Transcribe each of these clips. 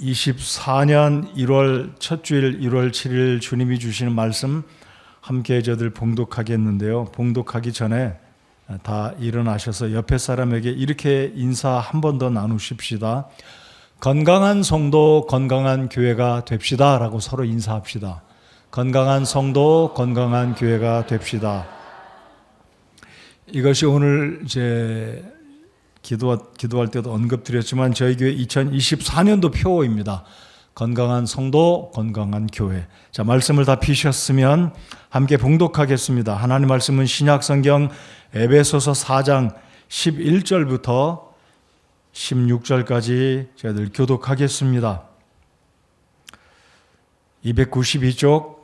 2024년 1월 첫 주일 1월 7일 주님이 주시는 말씀 함께 저들 봉독하겠는데요. 봉독하기 전에 다 일어나셔서 옆에 사람에게 이렇게 인사 한 번 더 나누십시다. 건강한 성도, 건강한 교회가 됩시다 라고 서로 인사합시다. 건강한 성도, 건강한 교회가 됩시다. 이것이 오늘 기도할 때도 언급드렸지만 저희 교회 2024년도 표어입니다. 건강한 성도, 건강한 교회. 자, 말씀을 다 피셨으면 함께 봉독하겠습니다. 하나님 말씀은 신약성경 에베소서 4장 11절부터 16절까지 저희들 교독하겠습니다. 292쪽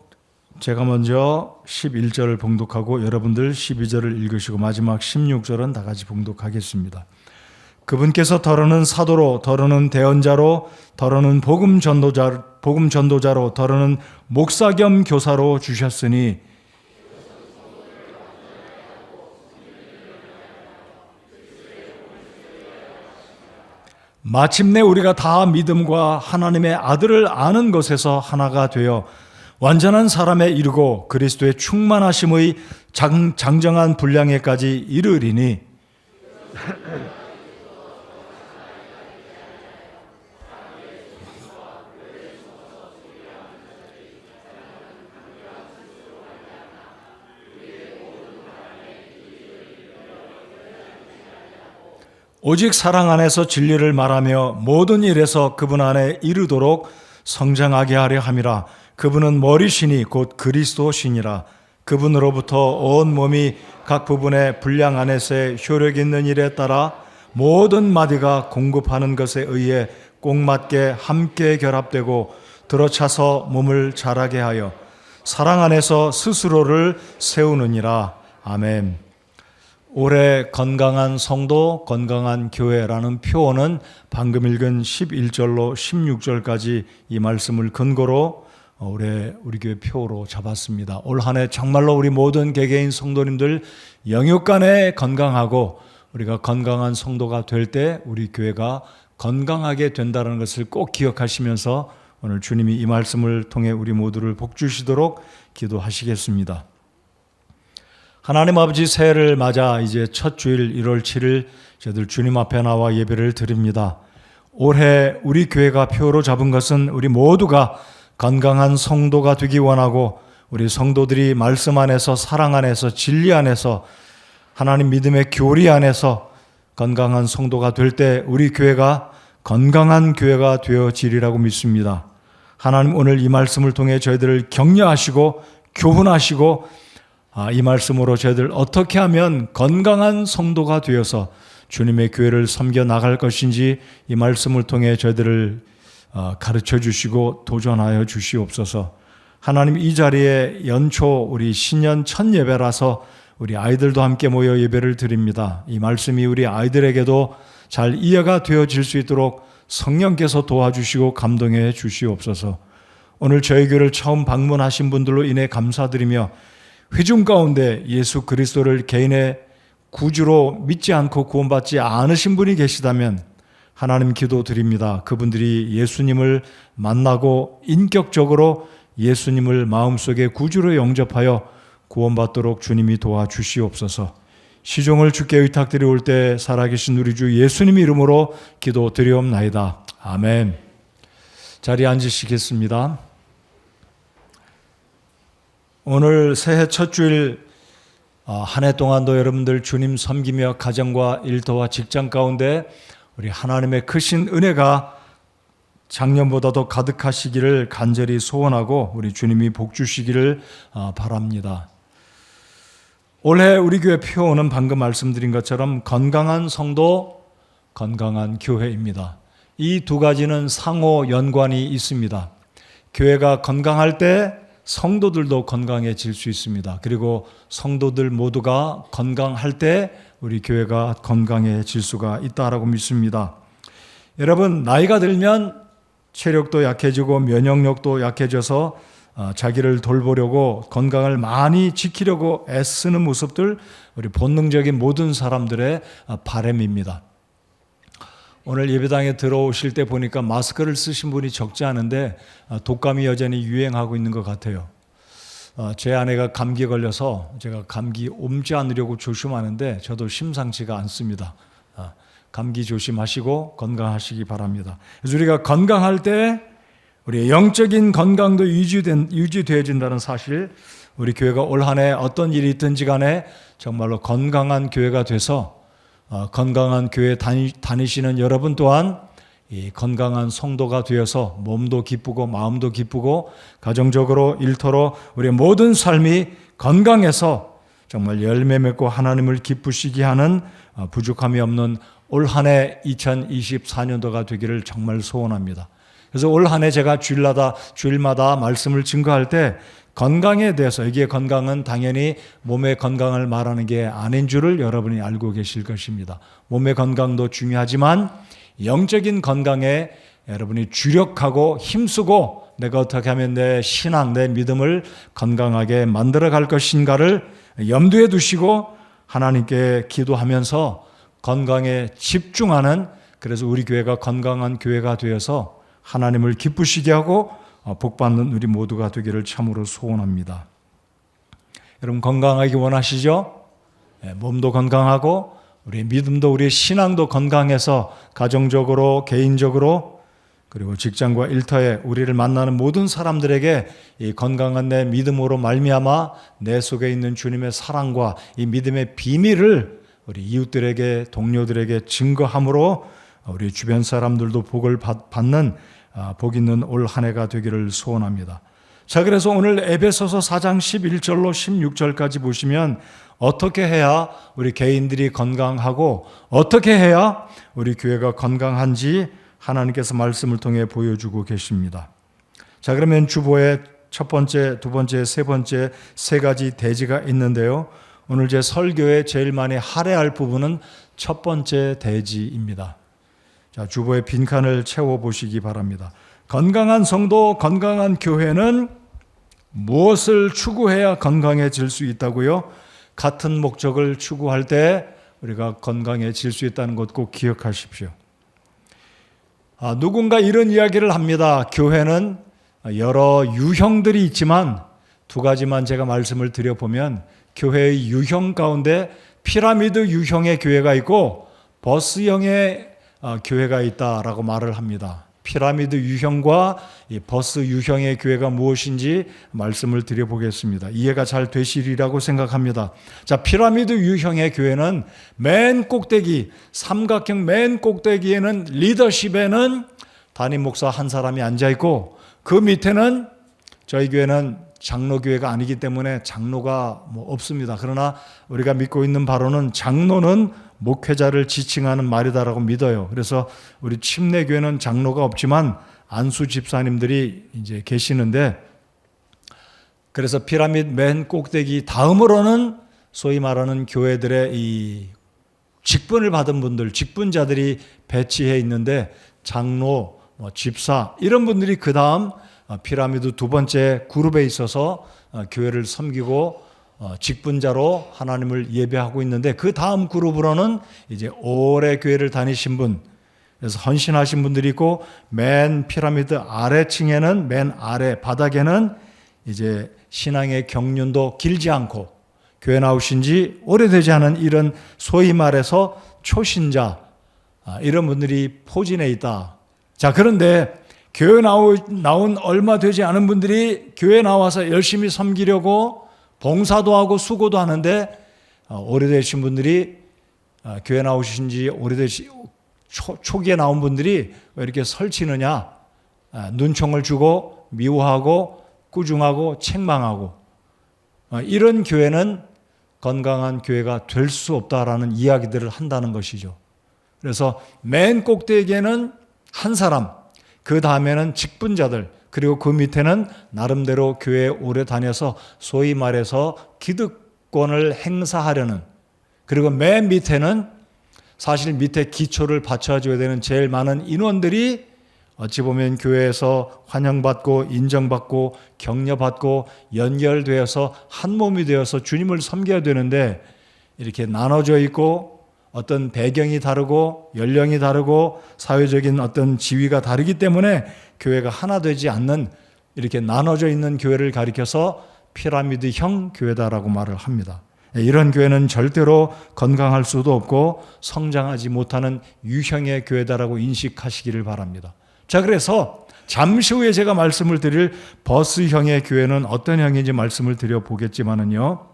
제가 먼저 11절을 봉독하고 여러분들 12절을 읽으시고 마지막 16절은 다 같이 봉독하겠습니다. 그분께서 더러는 사도로, 더러는 대언자로, 더러는 복음 전도자로, 더러는 목사 겸 교사로 주셨으니 마침내 우리가 다 믿음과 하나님의 아들을 아는 것에서 하나가 되어 완전한 사람에 이르고 그리스도의 충만하심의 장정한 분량에까지 이르리니 오직 사랑 안에서 진리를 말하며 모든 일에서 그분 안에 이르도록 성장하게 하려 함이라. 그분은 머리시니 곧 그리스도시니라. 그분으로부터 온 몸이 각 부분의 분량 안에서의 효력 있는 일에 따라 모든 마디가 공급하는 것에 의해 꼭 맞게 함께 결합되고 들어차서 몸을 자라게 하여 사랑 안에서 스스로를 세우느니라. 아멘. 올해 건강한 성도, 건강한 교회라는 표어는 방금 읽은 11절로 16절까지 이 말씀을 근거로 올해 우리 교회 표어로 잡았습니다. 올 한 해 정말로 우리 모든 개개인 성도님들 영육간에 건강하고 우리가 건강한 성도가 될 때 우리 교회가 건강하게 된다는 것을 꼭 기억하시면서 오늘 주님이 이 말씀을 통해 우리 모두를 복주시도록 기도하시겠습니다. 하나님 아버지, 새해를 맞아 이제 첫 주일 1월 7일 저희들 주님 앞에 나와 예배를 드립니다. 올해 우리 교회가 표로 잡은 것은 우리 모두가 건강한 성도가 되기 원하고 우리 성도들이 말씀 안에서 사랑 안에서 진리 안에서 하나님 믿음의 교리 안에서 건강한 성도가 될 때 우리 교회가 건강한 교회가 되어지리라고 믿습니다. 하나님 오늘 이 말씀을 통해 저희들을 격려하시고 교훈하시고 이 말씀으로 저희들 어떻게 하면 건강한 성도가 되어서 주님의 교회를 섬겨 나갈 것인지 이 말씀을 통해 저희들을 가르쳐 주시고 도전하여 주시옵소서. 하나님, 이 자리에 연초 우리 신년 첫 예배라서 우리 아이들도 함께 모여 예배를 드립니다. 이 말씀이 우리 아이들에게도 잘 이해가 되어질 수 있도록 성령께서 도와주시고 감동해 주시옵소서. 오늘 저희 교회를 처음 방문하신 분들로 인해 감사드리며 회중 가운데 예수 그리스도를 개인의 구주로 믿지 않고 구원받지 않으신 분이 계시다면 하나님 기도드립니다. 그분들이 예수님을 만나고 인격적으로 예수님을 마음속에 구주로 영접하여 구원받도록 주님이 도와주시옵소서. 시종을 주께 의탁드리올 때 살아계신 우리 주 예수님 이름으로 기도드리옵나이다. 아멘. 자리에 앉으시겠습니다. 오늘 새해 첫 주일 한 해 동안도 여러분들 주님 섬기며 가정과 일터와 직장 가운데 우리 하나님의 크신 은혜가 작년보다도 가득하시기를 간절히 소원하고 우리 주님이 복 주시기를 바랍니다. 올해 우리 교회 표어는 방금 말씀드린 것처럼 건강한 성도, 건강한 교회입니다. 이 두 가지는 상호 연관이 있습니다. 교회가 건강할 때 성도들도 건강해질 수 있습니다. 그리고 성도들 모두가 건강할 때 우리 교회가 건강해질 수가 있다라고 믿습니다. 여러분, 나이가 들면 체력도 약해지고 면역력도 약해져서 자기를 돌보려고 건강을 많이 지키려고 애쓰는 모습들 우리 본능적인 모든 사람들의 바람입니다. 오늘 예배당에 들어오실 때 보니까 마스크를 쓰신 분이 적지 않은데 독감이 여전히 유행하고 있는 것 같아요. 제 아내가 감기에 걸려서 제가 감기 옮지 않으려고 조심하는데 저도 심상치가 않습니다. 감기 조심하시고 건강하시기 바랍니다. 그래서 우리가 건강할 때 우리의 영적인 건강도 유지되어진다는 사실, 우리 교회가 올 한 해 어떤 일이 있든지 간에 정말로 건강한 교회가 돼서 건강한 교회 다니시는 여러분 또한 이 건강한 성도가 되어서 몸도 기쁘고 마음도 기쁘고 가정적으로 일터로 우리의 모든 삶이 건강해서 정말 열매 맺고 하나님을 기쁘시게 하는 부족함이 없는 올 한 해 2024년도가 되기를 정말 소원합니다. 그래서 올 한 해 제가 주일마다 말씀을 증거할 때 건강에 대해서, 여기에 건강은 당연히 몸의 건강을 말하는 게 아닌 줄을 여러분이 알고 계실 것입니다. 몸의 건강도 중요하지만 영적인 건강에 여러분이 주력하고 힘쓰고 내가 어떻게 하면 내 신앙, 내 믿음을 건강하게 만들어 갈 것인가를 염두에 두시고 하나님께 기도하면서 건강에 집중하는, 그래서 우리 교회가 건강한 교회가 되어서 하나님을 기쁘시게 하고 복받는 우리 모두가 되기를 참으로 소원합니다. 여러분 건강하기 원하시죠? 몸도 건강하고 우리의 믿음도, 우리의 신앙도 건강해서 가정적으로, 개인적으로, 그리고 직장과 일터에 우리를 만나는 모든 사람들에게 이 건강한 내 믿음으로 말미암아 내 속에 있는 주님의 사랑과 이 믿음의 비밀을 우리 이웃들에게, 동료들에게 증거함으로 우리 주변 사람들도 복을 받는 복 있는 올 한 해가 되기를 소원합니다. 자, 그래서 오늘 에베소서 4장 11절로 16절까지 보시면 어떻게 해야 우리 개인들이 건강하고 어떻게 해야 우리 교회가 건강한지 하나님께서 말씀을 통해 보여주고 계십니다. 자, 그러면 주보에 첫 번째, 두 번째, 세 번째 세 가지 대지가 있는데요. 오늘 제 설교에 제일 많이 할애할 부분은 첫 번째 대지입니다. 자, 주보의 빈칸을 채워보시기 바랍니다. 건강한 성도, 건강한 교회는 무엇을 추구해야 건강해질 수 있다고요? 같은 목적을 추구할 때 우리가 건강해질 수 있다는 것 꼭 기억하십시오. 누군가 이런 이야기를 합니다. 교회는 여러 유형들이 있지만 두 가지만 제가 말씀을 드려보면 교회의 유형 가운데 피라미드 유형의 교회가 있고 버스형의 교회가 있다라고 말을 합니다. 피라미드 유형과 이 버스 유형의 교회가 무엇인지 말씀을 드려보겠습니다. 이해가 잘 되시리라고 생각합니다. 자, 피라미드 유형의 교회는 맨 꼭대기, 삼각형 맨 꼭대기에는 리더십에는 담임 목사 한 사람이 앉아있고 그 밑에는, 저희 교회는 장로교회가 아니기 때문에 장로가 없습니다. 그러나 우리가 믿고 있는 바로는 장로는 목회자를 지칭하는 말이다라고 믿어요. 그래서 우리 침례교회는 장로가 없지만 안수 집사님들이 이제 계시는데, 그래서 피라미드 맨 꼭대기 다음으로는 소위 말하는 교회들의 이 직분을 받은 분들, 직분자들이 배치해 있는데 장로, 집사 이런 분들이 그 다음 피라미드 두 번째 그룹에 있어서 교회를 섬기고 직분자로 하나님을 예배하고 있는데, 그 다음 그룹으로는 이제 오래 교회를 다니신 분, 그래서 헌신하신 분들이 있고, 맨 피라미드 아래층에는, 맨 아래 바닥에는 이제 신앙의 경륜도 길지 않고 교회 나오신 지 오래되지 않은 이런 소위 말해서 초신자, 이런 분들이 포진해 있다. 자, 그런데 교회 나온 얼마 되지 않은 분들이 교회 나와서 열심히 섬기려고 봉사도 하고 수고도 하는데, 오래되신 분들이, 교회 나오신 지 초기에 나온 분들이 왜 이렇게 설치느냐, 눈총을 주고 미워하고 꾸중하고 책망하고, 이런 교회는 건강한 교회가 될 수 없다라는 이야기들을 한다는 것이죠. 그래서 맨 꼭대기에는 한 사람, 그 다음에는 직분자들, 그리고 그 밑에는 나름대로 교회에 오래 다녀서 소위 말해서 기득권을 행사하려는, 그리고 맨 밑에는 사실 밑에 기초를 받쳐줘야 되는 제일 많은 인원들이 어찌 보면 교회에서 환영받고 인정받고 격려받고 연결되어서 한 몸이 되어서 주님을 섬겨야 되는데, 이렇게 나눠져 있고 어떤 배경이 다르고 연령이 다르고 사회적인 어떤 지위가 다르기 때문에 교회가 하나 되지 않는, 이렇게 나눠져 있는 교회를 가리켜서 피라미드형 교회다라고 말을 합니다. 이런 교회는 절대로 건강할 수도 없고 성장하지 못하는 유형의 교회다라고 인식하시기를 바랍니다. 자, 그래서 잠시 후에 제가 말씀을 드릴 버스형의 교회는 어떤 형인지 말씀을 드려보겠지만은요,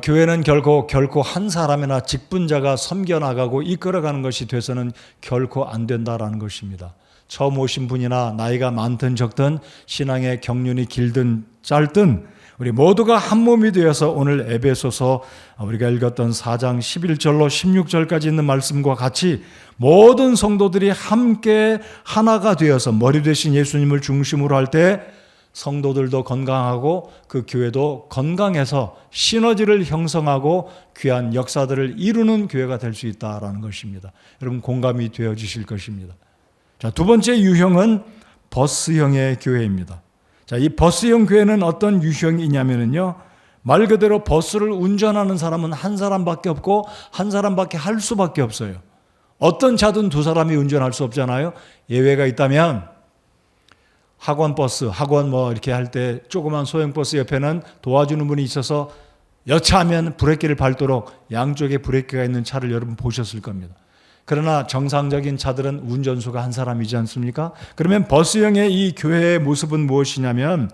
교회는 결코 한 사람이나 직분자가 섬겨나가고 이끌어가는 것이 돼서는 결코 안 된다라는 것입니다. 처음 오신 분이나 나이가 많든 적든 신앙의 경륜이 길든 짧든 우리 모두가 한 몸이 되어서 오늘 에베소서 우리가 읽었던 4장 11절로 16절까지 있는 말씀과 같이 모든 성도들이 함께 하나가 되어서 머리 되신 예수님을 중심으로 할 때 성도들도 건강하고 그 교회도 건강해서 시너지를 형성하고 귀한 역사들을 이루는 교회가 될 수 있다라는 것입니다. 여러분 공감이 되어지실 것입니다. 자, 두 번째 유형은 버스형의 교회입니다. 자, 이 버스형 교회는 어떤 유형이냐면요, 말 그대로 버스를 운전하는 사람은 한 사람밖에 없고 한 사람밖에 할 수밖에 없어요. 어떤 차든 두 사람이 운전할 수 없잖아요. 예외가 있다면 학원 이렇게 할 때 조그만 소형 버스 옆에는 도와주는 분이 있어서 여차하면 브레이크를 밟도록 양쪽에 브레이크가 있는 차를 여러분 보셨을 겁니다. 그러나 정상적인 차들은 운전수가 한 사람이지 않습니까? 그러면 버스형의 이 교회의 모습은 무엇이냐면,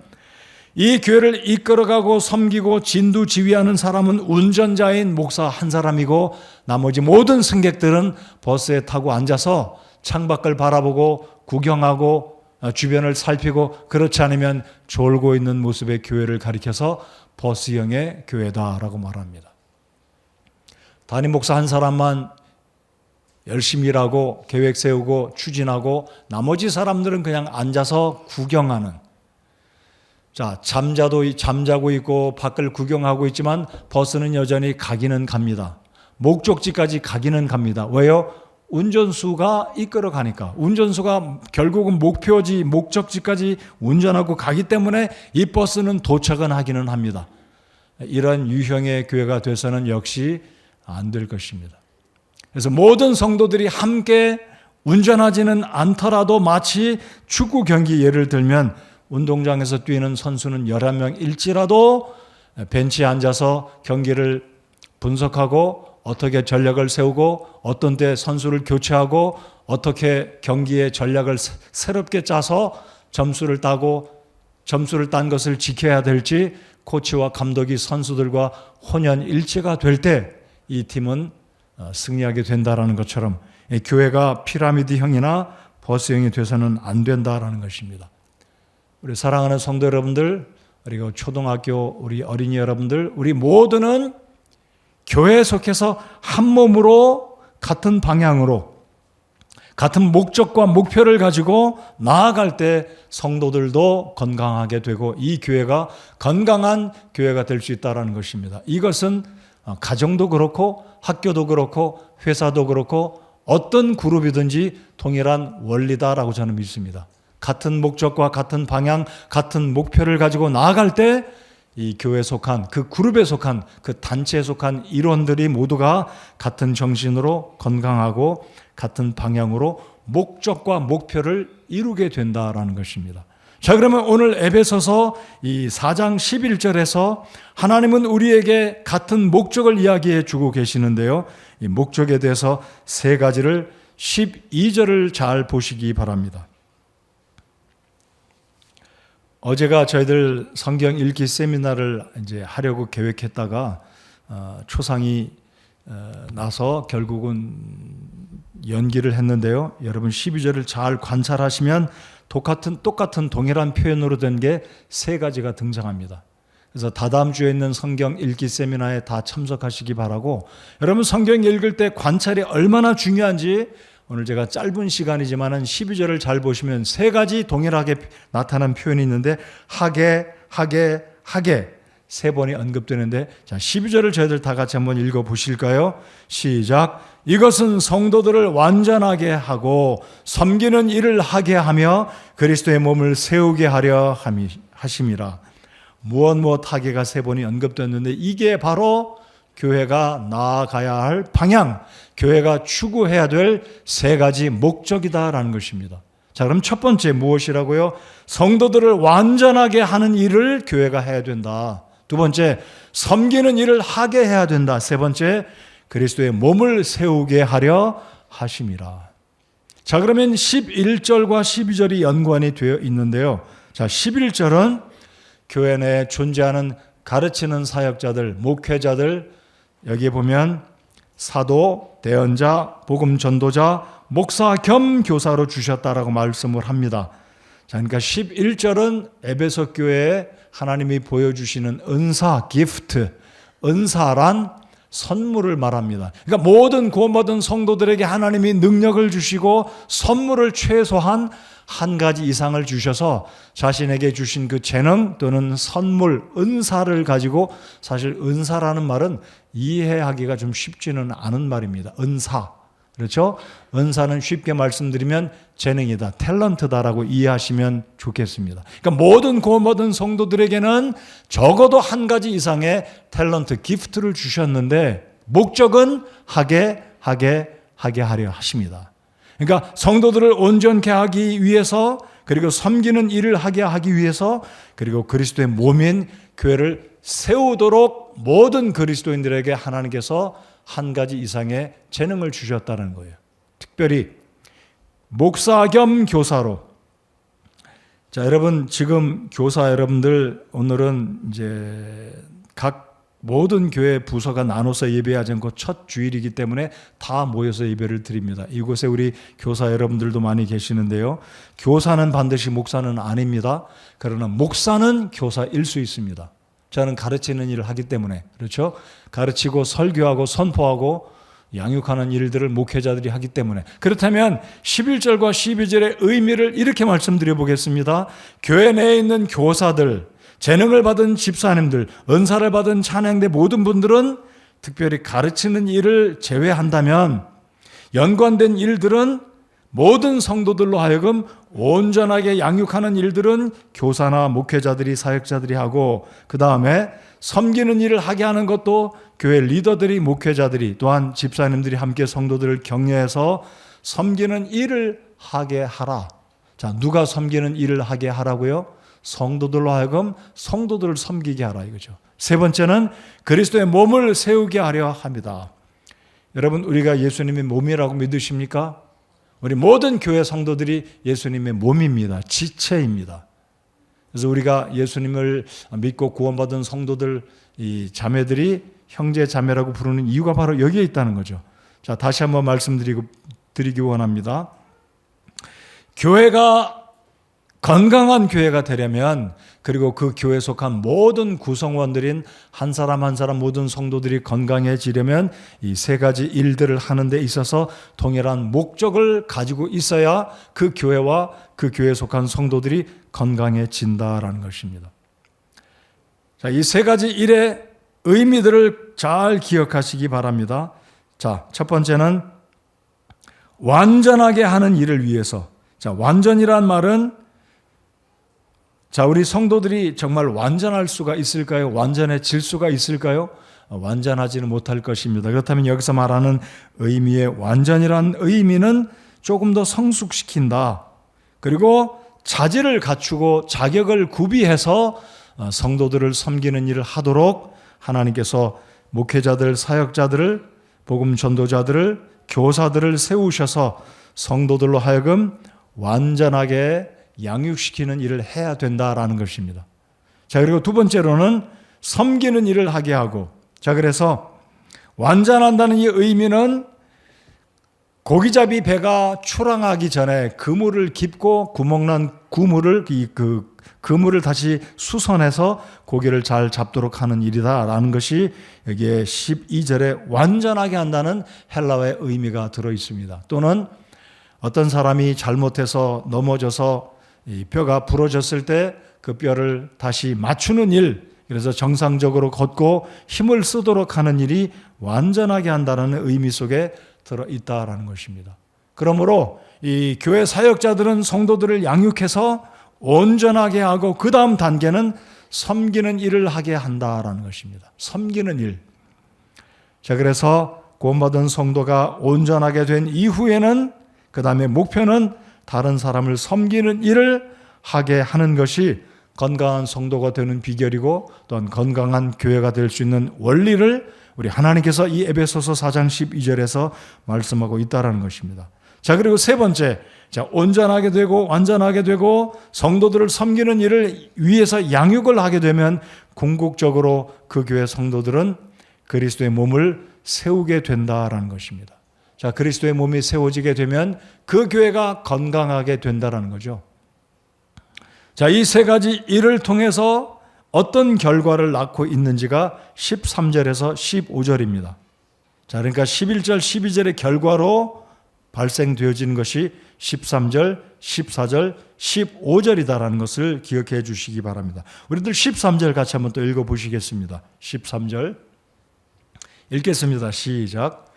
이 교회를 이끌어가고 섬기고 진두지휘하는 사람은 운전자인 목사 한 사람이고 나머지 모든 승객들은 버스에 타고 앉아서 창밖을 바라보고 구경하고 주변을 살피고, 그렇지 않으면 졸고 있는 모습의 교회를 가리켜서 버스형의 교회다라고 말합니다. 담임 목사 한 사람만 열심히 일하고 계획 세우고 추진하고 나머지 사람들은 그냥 앉아서 구경하는, 자, 잠자고 있고 밖을 구경하고 있지만 버스는 여전히 가기는 갑니다. 목적지까지 가기는 갑니다. 왜요? 운전수가 이끌어 가니까. 운전수가 결국은 목적지까지 운전하고 가기 때문에 이 버스는 도착은 하기는 합니다. 이런 유형의 교회가 돼서는 역시 안 될 것입니다. 그래서 모든 성도들이 함께 운전하지는 않더라도 마치 축구 경기 예를 들면 운동장에서 뛰는 선수는 11명일지라도 벤치에 앉아서 경기를 분석하고 어떻게 전략을 세우고 어떤 때 선수를 교체하고 어떻게 경기의 전략을 새롭게 짜서 점수를 딴 것을 지켜야 될지 코치와 감독이 선수들과 혼연일체가 될 때 이 팀은 승리하게 된다라는 것처럼 교회가 피라미드형이나 버스형이 돼서는 안 된다라는 것입니다. 우리 사랑하는 성도 여러분들, 그리고 초등학교 우리 어린이 여러분들, 우리 모두는 교회에 속해서 한 몸으로 같은 방향으로 같은 목적과 목표를 가지고 나아갈 때 성도들도 건강하게 되고 이 교회가 건강한 교회가 될 수 있다는 것입니다. 이것은 가정도 그렇고 학교도 그렇고 회사도 그렇고 어떤 그룹이든지 동일한 원리다라고 저는 믿습니다. 같은 목적과 같은 방향, 같은 목표를 가지고 나아갈 때 이 교회에 속한, 그 그룹에 속한, 그 단체에 속한 일원들이 모두가 같은 정신으로 건강하고 같은 방향으로 목적과 목표를 이루게 된다라는 것입니다. 자, 그러면 오늘 에베소서 이 4장 11절에서 하나님은 우리에게 같은 목적을 이야기해 주고 계시는데요. 이 목적에 대해서 세 가지를 12절을 잘 보시기 바랍니다. 어제가 저희들 성경 읽기 세미나를 이제 하려고 계획했다가 초상이 나서 결국은 연기를 했는데요. 여러분 12절을 잘 관찰하시면 똑같은 동일한 표현으로 된 게 세 가지가 등장합니다. 그래서 다다음 주에 있는 성경 읽기 세미나에 다 참석하시기 바라고, 여러분 성경 읽을 때 관찰이 얼마나 중요한지 오늘 제가 짧은 시간이지만은 12절을 잘 보시면 세 가지 동일하게 나타난 표현이 있는데 하게 세 번이 언급되는데, 자, 12절을 저희들 다 같이 한번 읽어 보실까요? 시작. 이것은 성도들을 완전하게 하고 섬기는 일을 하게 하며 그리스도의 몸을 세우게 하려 하심이라. 무엇 하게가 세 번이 언급됐는데 이게 바로 교회가 나아가야 할 방향, 교회가 추구해야 될 세 가지 목적이다라는 것입니다. 자, 그럼 첫 번째 무엇이라고요? 성도들을 완전하게 하는 일을 교회가 해야 된다. 두 번째, 섬기는 일을 하게 해야 된다. 세 번째, 그리스도의 몸을 세우게 하려 하심이라. 자, 그러면 11절과 12절이 연관이 되어 있는데요. 자, 11절은 교회 내에 존재하는 가르치는 사역자들, 목회자들, 여기에 보면 사도, 대언자, 복음 전도자, 목사 겸 교사로 주셨다라고 말씀을 합니다. 자, 그러니까 11절은 에베소 교회에 하나님이 보여주시는 은사, 기프트, 은사란 선물을 말합니다. 그러니까 모든 구원받은 성도들에게 하나님이 능력을 주시고 선물을 최소한 한 가지 이상을 주셔서 자신에게 주신 그 재능 또는 선물, 은사를 가지고, 사실 은사라는 말은 이해하기가 좀 쉽지는 않은 말입니다. 은사. 그렇죠? 은사는 쉽게 말씀드리면 재능이다, 탤런트다라고 이해하시면 좋겠습니다. 그러니까 모든 구원받은 성도들에게는 적어도 한 가지 이상의 탤런트, 기프트를 주셨는데 목적은 하게 하려 하십니다. 그러니까 성도들을 온전케 하기 위해서, 그리고 섬기는 일을 하게 하기 위해서, 그리고 그리스도의 몸인 교회를 세우도록 모든 그리스도인들에게 하나님께서 한 가지 이상의 재능을 주셨다는 거예요. 특별히 목사 겸 교사로. 자, 여러분, 지금 교사 여러분들, 오늘은 이제 각 모든 교회 부서가 나눠서 예배하지 않고 첫 주일이기 때문에 다 모여서 예배를 드립니다. 이곳에 우리 교사 여러분들도 많이 계시는데요. 교사는 반드시 목사는 아닙니다. 그러나 목사는 교사일 수 있습니다. 저는 가르치는 일을 하기 때문에, 그렇죠? 가르치고 설교하고 선포하고 양육하는 일들을 목회자들이 하기 때문에. 그렇다면 11절과 12절의 의미를 이렇게 말씀드려 보겠습니다. 교회 내에 있는 교사들, 재능을 받은 집사님들, 은사를 받은 찬양대 모든 분들은, 특별히 가르치는 일을 제외한다면 연관된 일들은 모든 성도들로 하여금 온전하게 양육하는 일들은 교사나 목회자들이, 사역자들이 하고, 그 다음에 섬기는 일을 하게 하는 것도 교회 리더들이, 목회자들이, 또한 집사님들이 함께 성도들을 격려해서 섬기는 일을 하게 하라. 자, 누가 섬기는 일을 하게 하라고요? 성도들로 하여금 성도들을 섬기게 하라 이거죠. 세 번째는 그리스도의 몸을 세우게 하려 합니다. 여러분, 우리가 예수님의 몸이라고 믿으십니까? 우리 모든 교회 성도들이 예수님의 몸입니다. 지체입니다. 그래서 우리가 예수님을 믿고 구원받은 성도들, 이 자매들이 형제 자매라고 부르는 이유가 바로 여기에 있다는 거죠. 자, 다시 한번 말씀드리기 원합니다. 교회가 건강한 교회가 되려면, 그리고 그 교회에 속한 모든 구성원들인 한 사람 한 사람 모든 성도들이 건강해지려면 이 세 가지 일들을 하는 데 있어서 동일한 목적을 가지고 있어야 그 교회와 그 교회에 속한 성도들이 건강해진다라는 것입니다. 자, 이 세 가지 일의 의미들을 잘 기억하시기 바랍니다. 자, 첫 번째는 완전하게 하는 일을 위해서. 자, 완전이란 말은, 자, 우리 성도들이 정말 완전할 수가 있을까요? 완전해질 수가 있을까요? 완전하지는 못할 것입니다. 그렇다면 여기서 말하는 의미의 완전이라는 의미는 조금 더 성숙시킨다. 그리고 자질을 갖추고 자격을 구비해서 성도들을 섬기는 일을 하도록 하나님께서 목회자들, 사역자들을, 복음 전도자들을, 교사들을 세우셔서 성도들로 하여금 완전하게 양육시키는 일을 해야 된다라는 것입니다. 자, 그리고 두 번째로는 섬기는 일을 하게 하고, 자, 그래서 완전한다는 이 의미는 고기잡이 배가 출항하기 전에 그물을 깁고 구멍난 그물을 다시 수선해서 고기를 잘 잡도록 하는 일이다라는 것이 여기에 12절에 완전하게 한다는 헬라어의 의미가 들어 있습니다. 또는 어떤 사람이 잘못해서 넘어져서 이 뼈가 부러졌을 때 그 뼈를 다시 맞추는 일, 그래서 정상적으로 걷고 힘을 쓰도록 하는 일이 완전하게 한다는 의미 속에 들어있다라는 것입니다. 그러므로 이 교회 사역자들은 성도들을 양육해서 온전하게 하고, 그 다음 단계는 섬기는 일을 하게 한다라는 것입니다. 섬기는 일. 자, 그래서 구원받은 성도가 온전하게 된 이후에는 그 다음에 목표는 다른 사람을 섬기는 일을 하게 하는 것이 건강한 성도가 되는 비결이고 또한 건강한 교회가 될 수 있는 원리를 우리 하나님께서 이 에베소서 4장 12절에서 말씀하고 있다는 것입니다. 자, 그리고 세 번째, 자, 온전하게 되고 완전하게 되고 성도들을 섬기는 일을 위해서 양육을 하게 되면 궁극적으로 그 교회 성도들은 그리스도의 몸을 세우게 된다라는 것입니다. 자, 그리스도의 몸이 세워지게 되면 그 교회가 건강하게 된다라는 거죠. 자, 이 세 가지 일을 통해서 어떤 결과를 낳고 있는지가 13절에서 15절입니다. 자, 그러니까 11절, 12절의 결과로 발생되어지는 것이 13절, 14절, 15절이다라는 것을 기억해 주시기 바랍니다. 우리들 13절 같이 한번 또 읽어보시겠습니다. 13절 읽겠습니다. 시작.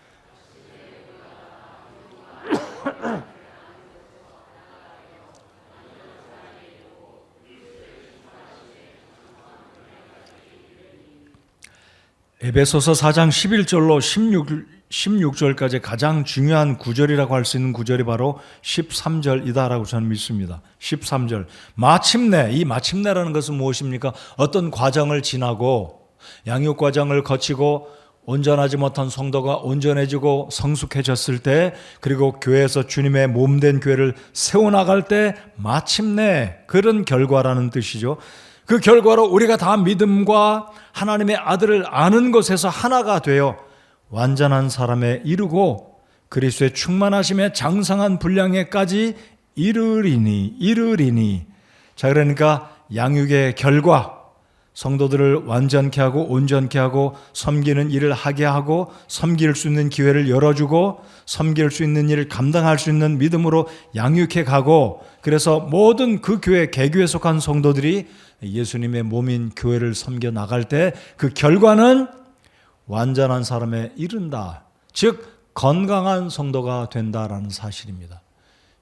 에베소서 4장 11절로 16절까지 가장 중요한 구절이라고 할 수 있는 구절이 바로 13절이다라고 저는 믿습니다. 13절. 마침내, 이 마침내라는 것은 무엇입니까? 어떤 과정을 지나고 양육 과정을 거치고 온전하지 못한 성도가 온전해지고 성숙해졌을 때, 그리고 교회에서 주님의 몸된 교회를 세워나갈 때 마침내 그런 결과라는 뜻이죠. 그 결과로 우리가 다 믿음과 하나님의 아들을 아는 것에서 하나가 되어 완전한 사람에 이르고 그리스도의 충만하심에 장성한 분량에까지 이르리니. 자, 그러니까 양육의 결과, 성도들을 완전케 하고 온전케 하고 섬기는 일을 하게 하고 섬길 수 있는 기회를 열어주고 섬길 수 있는 일을 감당할 수 있는 믿음으로 양육해 가고, 그래서 모든 그 교회, 개교에 속한 성도들이 예수님의 몸인 교회를 섬겨 나갈 때 그 결과는 완전한 사람에 이른다. 즉 건강한 성도가 된다라는 사실입니다.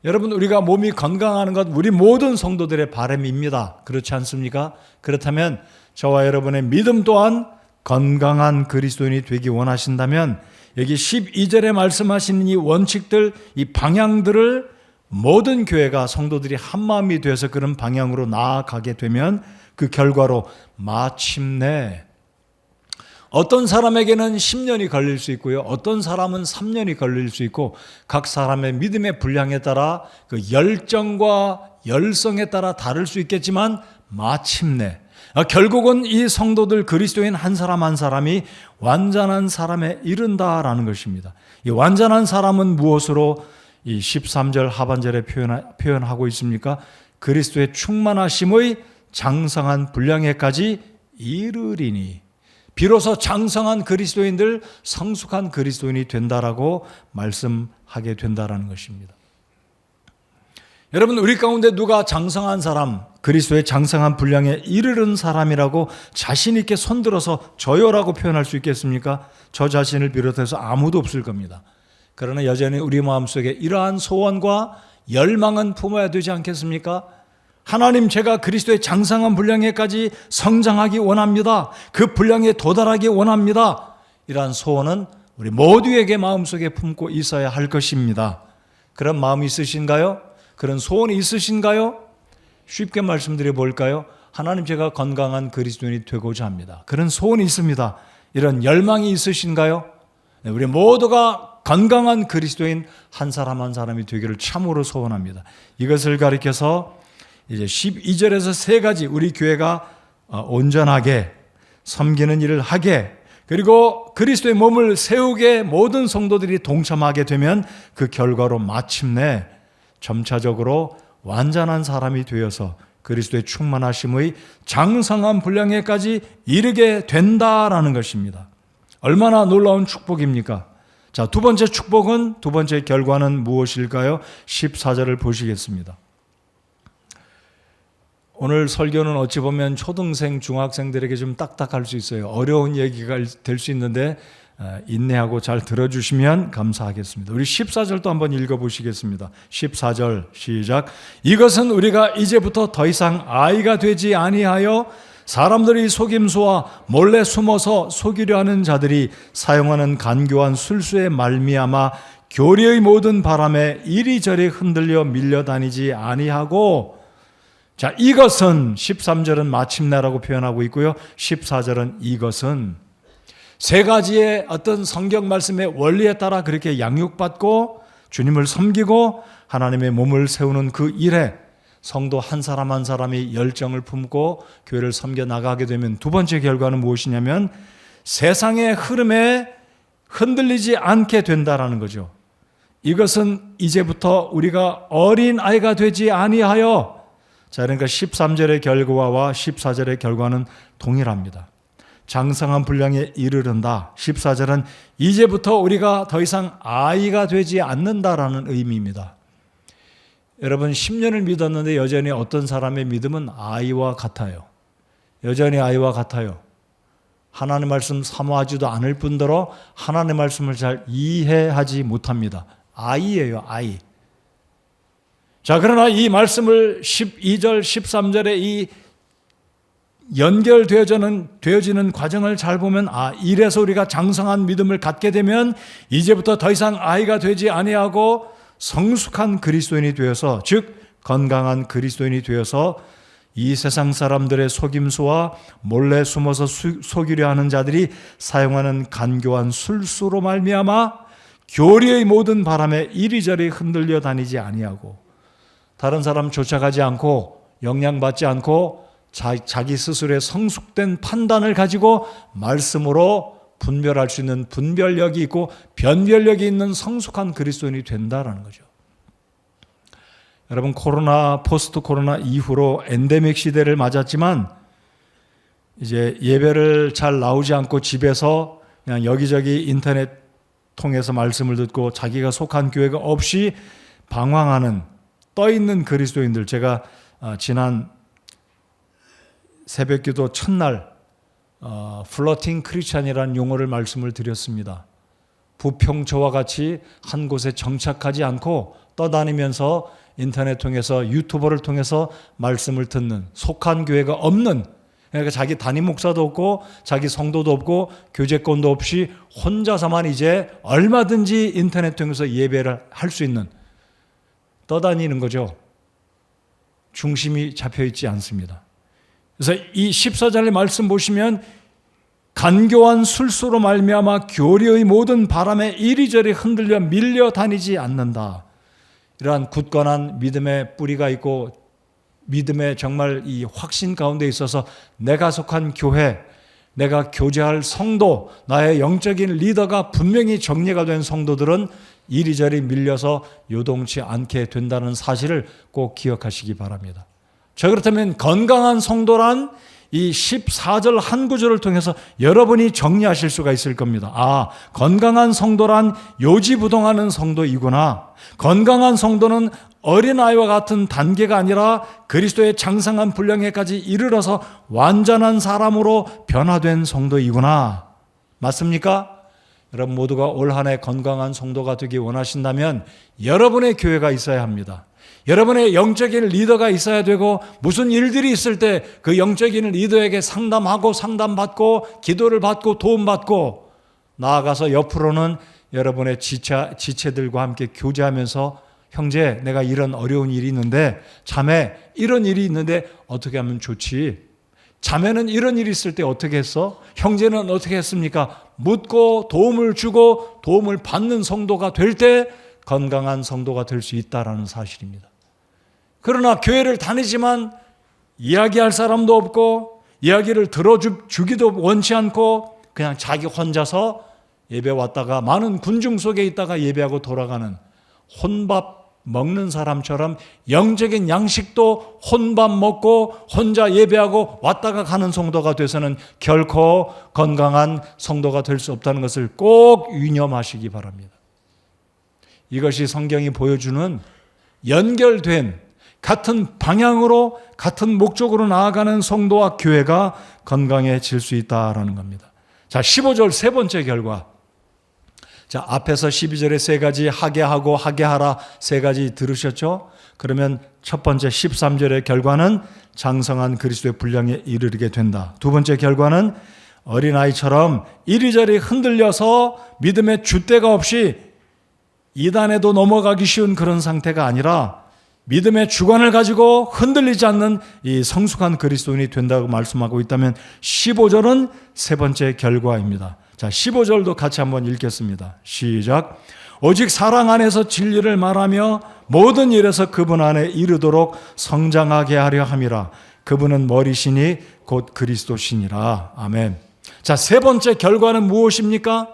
여러분, 우리가 몸이 건강하는 것 우리 모든 성도들의 바람입니다. 그렇지 않습니까? 그렇다면 저와 여러분의 믿음 또한 건강한 그리스도인이 되기 원하신다면 여기 12절에 말씀하시는 이 원칙들, 이 방향들을 모든 교회가 성도들이 한마음이 되어서 그런 방향으로 나아가게 되면 그 결과로 마침내 어떤 사람에게는 10년이 걸릴 수 있고요. 어떤 사람은 3년이 걸릴 수 있고 각 사람의 믿음의 분량에 따라 그 열정과 열성에 따라 다를 수 있겠지만 마침내 결국은 이 성도들 그리스도인 한 사람 한 사람이 완전한 사람에 이른다라는 것입니다. 이 완전한 사람은 무엇으로 이 13절 하반절에 표현하고 있습니까? 그리스도의 충만하심의 장성한 분량에까지 이르리니. 비로소 장성한 그리스도인들, 성숙한 그리스도인이 된다라고 말씀하게 된다라는 것입니다. 여러분, 우리 가운데 누가 장성한 사람, 그리스도의 장성한 분량에 이르는 사람이라고 자신 있게 손들어서 저요라고 표현할 수 있겠습니까? 저 자신을 비롯해서 아무도 없을 겁니다. 그러나 여전히 우리 마음속에 이러한 소원과 열망은 품어야 되지 않겠습니까? 하나님, 제가 그리스도의 장성한 분량에까지 성장하기 원합니다. 그 분량에 도달하기 원합니다. 이러한 소원은 우리 모두에게 마음속에 품고 있어야 할 것입니다. 그런 마음이 있으신가요? 그런 소원이 있으신가요? 쉽게 말씀드려 볼까요? 하나님, 제가 건강한 그리스도인이 되고자 합니다. 그런 소원이 있습니다. 이런 열망이 있으신가요? 네, 우리 모두가 건강한 그리스도인 한 사람 한 사람이 되기를 참으로 소원합니다. 이것을 가리켜서 이제 12절에서 세 가지 우리 교회가 온전하게 섬기는 일을 하게, 그리고 그리스도의 몸을 세우게 모든 성도들이 동참하게 되면 그 결과로 마침내 점차적으로 완전한 사람이 되어서 그리스도의 충만하심의 장성한 분량에까지 이르게 된다라는 것입니다. 얼마나 놀라운 축복입니까? 자, 두 번째 축복은, 두 번째 결과는 무엇일까요? 14절을 보시겠습니다. 오늘 설교는 어찌 보면 초등생, 중학생들에게 좀 딱딱할 수 있어요. 어려운 얘기가 될 수 있는데 인내하고 잘 들어주시면 감사하겠습니다. 우리 14절도 한번 읽어보시겠습니다. 14절 시작. 이것은 우리가 이제부터 더 이상 아이가 되지 아니하여 사람들이 속임수와 몰래 숨어서 속이려 하는 자들이 사용하는 간교한 술수에 말미암아 교리의 모든 바람에 이리저리 흔들려 밀려다니지 아니하고, 자, 이것은 13절은 마침내라고 표현하고 있고요. 14절은 이것은 세 가지의 어떤 성경 말씀의 원리에 따라 그렇게 양육받고 주님을 섬기고 하나님의 몸을 세우는 그 일에 성도 한 사람 한 사람이 열정을 품고 교회를 섬겨 나가게 되면 두 번째 결과는 무엇이냐면 세상의 흐름에 흔들리지 않게 된다라는 거죠. 이것은 이제부터 우리가 어린 아이가 되지 아니하여, 자, 그러니까 13절의 결과와 14절의 결과는 동일합니다. 장성한 분량에 이르른다. 14절은 이제부터 우리가 더 이상 아이가 되지 않는다라는 의미입니다. 여러분 10년을 믿었는데 여전히 어떤 사람의 믿음은 아이와 같아요. 여전히 아이와 같아요. 하나님의 말씀 사모하지도 않을 뿐더러 하나님의 말씀을 잘 이해하지 못합니다. 아이예요, 아이. 자, 그러나 이 말씀을 12절, 13절에 이 연결되어지는 과정을 잘 보면, 이래서 우리가 장성한 믿음을 갖게 되면 이제부터 더 이상 아이가 되지 아니하고 성숙한 그리스도인이 되어서, 즉 건강한 그리스도인이 되어서 이 세상 사람들의 속임수와 몰래 숨어서 속이려 하는 자들이 사용하는 간교한 술수로 말미암아 교리의 모든 바람에 이리저리 흔들려 다니지 아니하고, 다른 사람 쫓아가지 않고 영향받지 않고 자기 스스로의 성숙된 판단을 가지고 말씀으로 분별할 수 있는 분별력이 있고 변별력이 있는 성숙한 그리스도인이 된다라는 거죠. 여러분, 포스트 코로나 이후로 엔데믹 시대를 맞았지만 이제 예배를 잘 나오지 않고 집에서 그냥 여기저기 인터넷 통해서 말씀을 듣고 자기가 속한 교회가 없이 방황하는 떠있는 그리스도인들, 제가 지난 새벽기도 첫날 플로팅 크리스찬이라는 용어를 말씀을 드렸습니다. 부평초와 같이 한 곳에 정착하지 않고 떠다니면서 인터넷 통해서 유튜버를 통해서 말씀을 듣는, 속한 교회가 없는, 그러니까 자기 담임 목사도 없고 자기 성도도 없고 교제권도 없이 혼자서만 이제 얼마든지 인터넷 통해서 예배를 할 수 있는, 떠다니는 거죠. 중심이 잡혀있지 않습니다. 그래서 이 14절의 말씀 보시면 간교한 술수로 말미암아 교리의 모든 바람에 이리저리 흔들려 밀려 다니지 않는다. 이러한 굳건한 믿음의 뿌리가 있고 믿음의 정말 이 확신 가운데 있어서 내가 속한 교회, 내가 교제할 성도, 나의 영적인 리더가 분명히 정리가 된 성도들은 이리저리 밀려서 요동치 않게 된다는 사실을 꼭 기억하시기 바랍니다. 자, 그렇다면 건강한 성도란 이 14절 한 구절을 통해서 여러분이 정리하실 수가 있을 겁니다. 건강한 성도란 요지부동하는 성도이구나. 건강한 성도는 어린아이와 같은 단계가 아니라 그리스도의 장성한 분량에까지 이르러서 완전한 사람으로 변화된 성도이구나. 맞습니까? 여러분 모두가 올 한 해 건강한 성도가 되기 원하신다면 여러분의 교회가 있어야 합니다. 여러분의 영적인 리더가 있어야 되고, 무슨 일들이 있을 때 그 영적인 리더에게 상담하고 상담받고 기도를 받고 도움받고, 나아가서 옆으로는 여러분의 지체들과 함께 교제하면서 형제, 내가 이런 어려운 일이 있는데, 자매 이런 일이 있는데 어떻게 하면 좋지? 자매는 이런 일이 있을 때 어떻게 했어? 형제는 어떻게 했습니까? 묻고 도움을 주고 도움을 받는 성도가 될 때 건강한 성도가 될 수 있다라는 사실입니다. 그러나 교회를 다니지만 이야기할 사람도 없고 이야기를 들어주기도 원치 않고 그냥 자기 혼자서 예배 왔다가 많은 군중 속에 있다가 예배하고 돌아가는, 혼밥 먹는 사람처럼 영적인 양식도 혼밥 먹고 혼자 예배하고 왔다가 가는 성도가 돼서는 결코 건강한 성도가 될 수 없다는 것을 꼭 유념하시기 바랍니다. 이것이 성경이 보여주는 연결된 같은 방향으로 같은 목적으로 나아가는 성도와 교회가 건강해질 수 있다라는 겁니다. 자, 15절 세 번째 결과. 자, 앞에서 12절에 세 가지 하게 하고 하게 하라 세 가지 들으셨죠? 그러면 첫 번째 13절의 결과는 장성한 그리스도의 분량에 이르게 된다. 두 번째 결과는 어린아이처럼 이리저리 흔들려서 믿음의 줏대가 없이 이단에도 넘어가기 쉬운 그런 상태가 아니라 믿음의 주관을 가지고 흔들리지 않는 이 성숙한 그리스도인이 된다고 말씀하고 있다면 15절은 세 번째 결과입니다. 자, 15절도 같이 한번 읽겠습니다. 시작. 오직 사랑 안에서 진리를 말하며 모든 일에서 그분 안에 이르도록 성장하게 하려 함이라. 그분은 머리시니 곧 그리스도시니라. 아멘. 자, 세 번째 결과는 무엇입니까?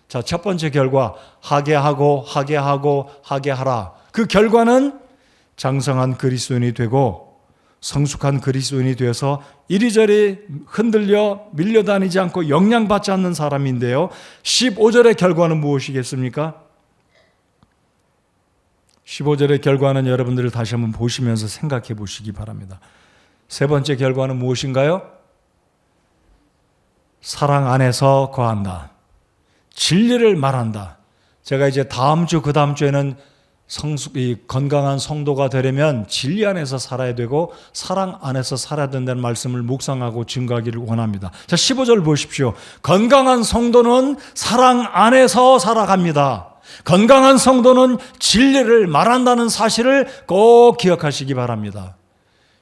자, 첫 번째 결과, 하게 하고 하게 하고 하게 하라. 그 결과는 장성한 그리스도인이 되고 성숙한 그리스도인이 되어서 이리저리 흔들려 밀려다니지 않고 영향받지 않는 사람인데요. 15절의 결과는 무엇이겠습니까? 15절의 결과는 여러분들을 다시 한번 보시면서 생각해 보시기 바랍니다. 세 번째 결과는 무엇인가요? 사랑 안에서 거한다. 진리를 말한다. 제가 이제 다음 주, 그 다음 주에는 건강한 성도가 되려면 진리 안에서 살아야 되고 사랑 안에서 살아야 된다는 말씀을 묵상하고 증거하기를 원합니다. 자, 15절 보십시오. 건강한 성도는 사랑 안에서 살아갑니다. 건강한 성도는 진리를 말한다는 사실을 꼭 기억하시기 바랍니다.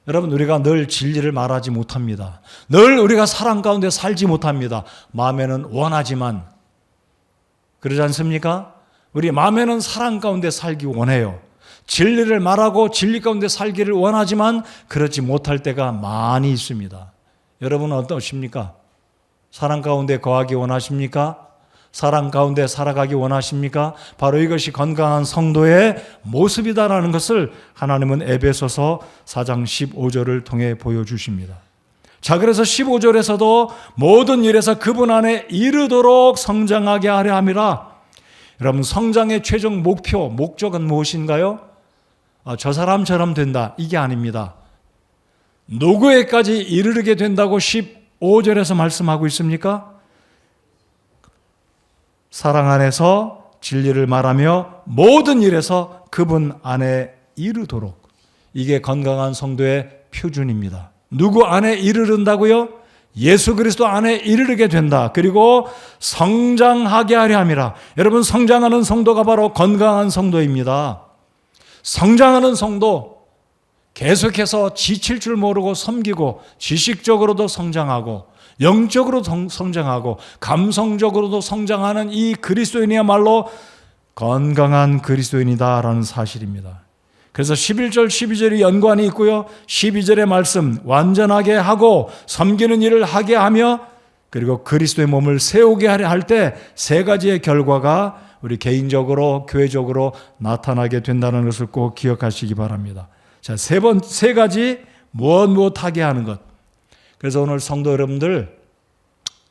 여러분, 우리가 늘 진리를 말하지 못합니다. 늘 우리가 사랑 가운데 살지 못합니다. 마음에는 원하지만 그러지 않습니까? 우리 마음에는 사랑 가운데 살기 원해요. 진리를 말하고 진리 가운데 살기를 원하지만 그렇지 못할 때가 많이 있습니다. 여러분은 어떠십니까? 사랑 가운데 거하기 원하십니까? 사랑 가운데 살아가기 원하십니까? 바로 이것이 건강한 성도의 모습이다라는 것을 하나님은 에베소서 4장 15절을 통해 보여주십니다. 자, 그래서 15절에서도 모든 일에서 그분 안에 이르도록 성장하게 하려 함이라. 여러분, 성장의 최종 목표, 목적은 무엇인가요? 저 사람처럼 된다, 이게 아닙니다. 누구에까지 이르게 된다고 15절에서 말씀하고 있습니까? 사랑 안에서 진리를 말하며 모든 일에서 그분 안에 이르도록. 이게 건강한 성도의 표준입니다. 누구 안에 이르른다고요? 예수 그리스도 안에 이르게 된다. 그리고 성장하게 하려 함이라. 여러분, 성장하는 성도가 바로 건강한 성도입니다. 성장하는 성도, 계속해서 지칠 줄 모르고 섬기고 지식적으로도 성장하고 영적으로도 성장하고 감성적으로도 성장하는 이 그리스도인이야말로 건강한 그리스도인이다라는 사실입니다. 그래서 11절, 12절이 연관이 있고요. 12절의 말씀, 완전하게 하고 섬기는 일을 하게 하며 그리고 그리스도의 몸을 세우게 하려 할 때 세 가지의 결과가 우리 개인적으로, 교회적으로 나타나게 된다는 것을 꼭 기억하시기 바랍니다. 자, 세 가지 무엇하게 하는 것. 그래서 오늘 성도 여러분들,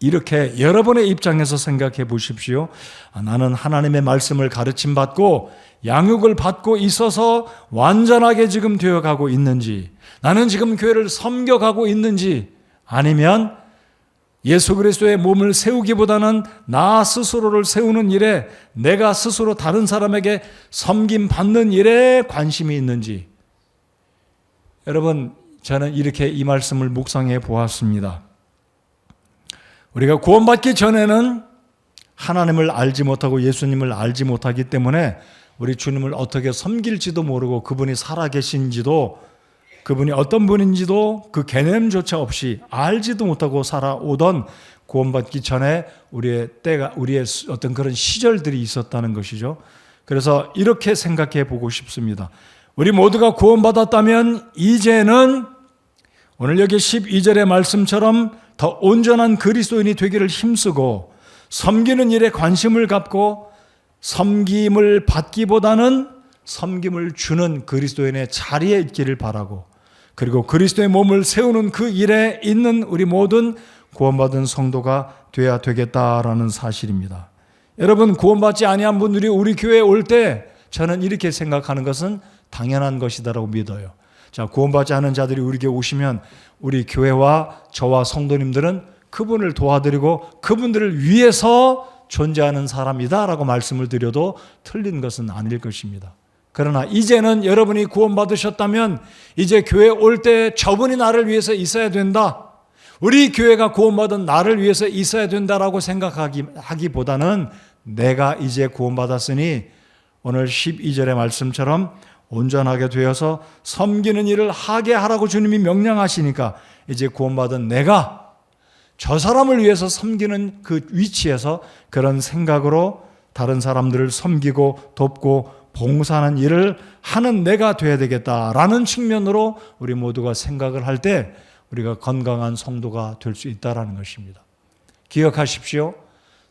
이렇게 여러분의 입장에서 생각해 보십시오. 나는 하나님의 말씀을 가르침받고 양육을 받고 있어서 완전하게 지금 되어가고 있는지, 나는 지금 교회를 섬겨가고 있는지, 아니면 예수 그리스도의 몸을 세우기보다는 나 스스로를 세우는 일에, 내가 스스로 다른 사람에게 섬김받는 일에 관심이 있는지. 여러분, 저는 이렇게 이 말씀을 묵상해 보았습니다. 우리가 구원받기 전에는 하나님을 알지 못하고 예수님을 알지 못하기 때문에 우리 주님을 어떻게 섬길지도 모르고 그분이 살아계신지도, 그분이 어떤 분인지도 그 개념조차 없이 알지도 못하고 살아오던 구원받기 전에 우리의 어떤 그런 시절들이 있었다는 것이죠. 그래서 이렇게 생각해 보고 싶습니다. 우리 모두가 구원받았다면 이제는 오늘 여기 12절의 말씀처럼 더 온전한 그리스도인이 되기를 힘쓰고 섬기는 일에 관심을 갖고 섬김을 받기보다는 섬김을 주는 그리스도인의 자리에 있기를 바라고, 그리고 그리스도의 몸을 세우는 그 일에 있는 우리 모든 구원받은 성도가 되어야 되겠다라는 사실입니다. 여러분, 구원받지 아니한 분들이 우리 교회에 올 때 저는 이렇게 생각하는 것은 당연한 것이다라고 믿어요. 자, 구원받지 않은 자들이 우리 교회 오시면 우리 교회와 저와 성도님들은 그분을 도와드리고 그분들을 위해서 존재하는 사람이다라고 말씀을 드려도 틀린 것은 아닐 것입니다. 그러나 이제는 여러분이 구원받으셨다면 이제 교회 올 때 저분이 나를 위해서 있어야 된다. 우리 교회가 구원받은 나를 위해서 있어야 된다라고 생각하기보다는 내가 이제 구원받았으니 오늘 12절의 말씀처럼 온전하게 되어서 섬기는 일을 하게 하라고 주님이 명령하시니까 이제 구원받은 내가 저 사람을 위해서 섬기는 그 위치에서 그런 생각으로 다른 사람들을 섬기고 돕고 봉사하는 일을 하는 내가 돼야 되겠다라는 측면으로 우리 모두가 생각을 할 때 우리가 건강한 성도가 될 수 있다는 것입니다. 기억하십시오.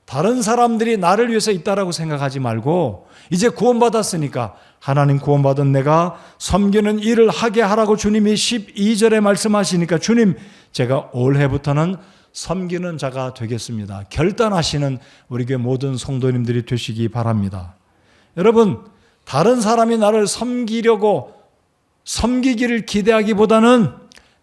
다른 사람들이 나를 위해서 있다라고 생각하지 말고 이제 구원받았으니까 하나님 구원받은 내가 섬기는 일을 하게 하라고 주님이 12절에 말씀하시니까 주님 제가 올해부터는 섬기는 자가 되겠습니다. 결단하시는 우리 교회 모든 성도님들이 되시기 바랍니다. 여러분, 다른 사람이 나를 섬기기를 기대하기보다는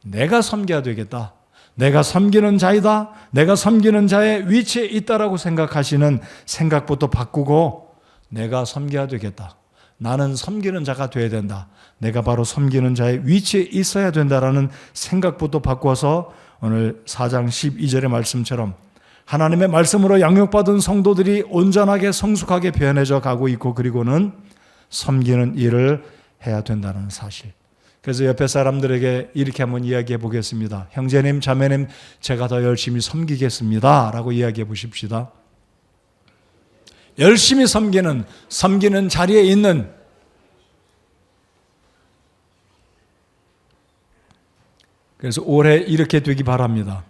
내가 섬겨야 되겠다. 내가 섬기는 자이다. 내가 섬기는 자의 위치에 있다라고 생각하시는 생각부터 바꾸고 내가 섬겨야 되겠다. 나는 섬기는 자가 되어야 된다. 내가 바로 섬기는 자의 위치에 있어야 된다라는 생각부터 바꿔서 오늘 4장 12절의 말씀처럼 하나님의 말씀으로 양육받은 성도들이 온전하게 성숙하게 변해져 가고 있고 그리고는 섬기는 일을 해야 된다는 사실. 그래서 옆에 사람들에게 이렇게 한번 이야기해 보겠습니다. 형제님, 자매님, 제가 더 열심히 섬기겠습니다 라고 이야기해 보십시다. 열심히 섬기는 자리에 있는 그래서 올해 이렇게 되기 바랍니다.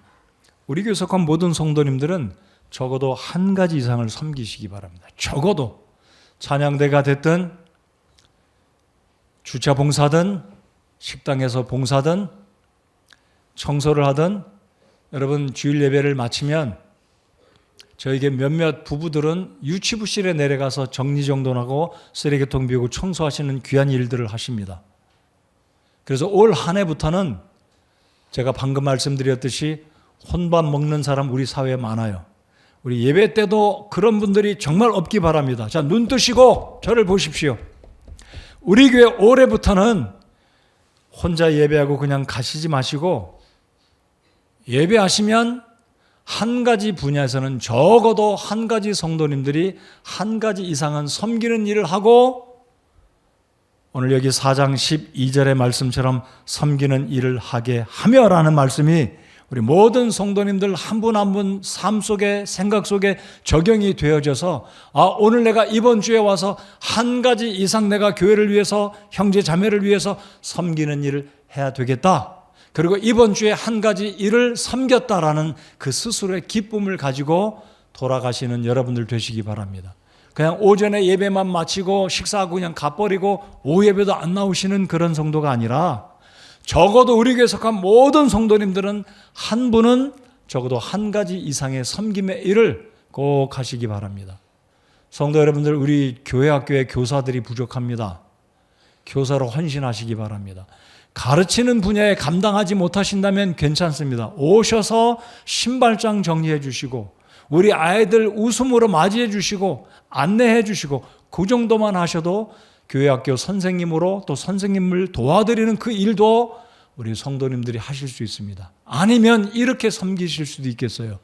우리 교회 속한 모든 성도님들은 적어도 한 가지 이상을 섬기시기 바랍니다. 적어도 찬양대가 됐든 주차 봉사든 식당에서 봉사든 청소를 하든 여러분 주일 예배를 마치면 저에게 몇몇 부부들은 유치부실에 내려가서 정리정돈하고 쓰레기통 비우고 청소하시는 귀한 일들을 하십니다. 그래서 올 한 해부터는 제가 방금 말씀드렸듯이 혼밥 먹는 사람 우리 사회에 많아요. 우리 예배 때도 그런 분들이 정말 없기 바랍니다. 자, 눈 뜨시고 저를 보십시오. 우리 교회 올해부터는 혼자 예배하고 그냥 가시지 마시고 예배하시면 한 가지 분야에서는 적어도 한 가지 성도님들이 한 가지 이상은 섬기는 일을 하고 오늘 여기 4장 12절의 말씀처럼 섬기는 일을 하게 하며라는 말씀이 우리 모든 성도님들 한 분 한 분 삶 속에 생각 속에 적용이 되어져서 오늘 내가 이번 주에 와서 한 가지 이상 내가 교회를 위해서 형제 자매를 위해서 섬기는 일을 해야 되겠다. 그리고 이번 주에 한 가지 일을 섬겼다라는 그 스스로의 기쁨을 가지고 돌아가시는 여러분들 되시기 바랍니다. 그냥 오전에 예배만 마치고 식사하고 그냥 가버리고 오후 예배도 안 나오시는 그런 성도가 아니라 적어도 우리 교회에 속한 모든 성도님들은 한 분은 적어도 한 가지 이상의 섬김의 일을 꼭 하시기 바랍니다. 성도 여러분들, 우리 교회 학교에 교사들이 부족합니다. 교사로 헌신하시기 바랍니다. 가르치는 분야에 감당하지 못하신다면 괜찮습니다. 오셔서 신발장 정리해 주시고 우리 아이들 웃음으로 맞이해 주시고 안내해 주시고 그 정도만 하셔도 교회학교 선생님으로 또 선생님을 도와드리는 그 일도 우리 성도님들이 하실 수 있습니다. 아니면 이렇게 섬기실 수도 있겠어요.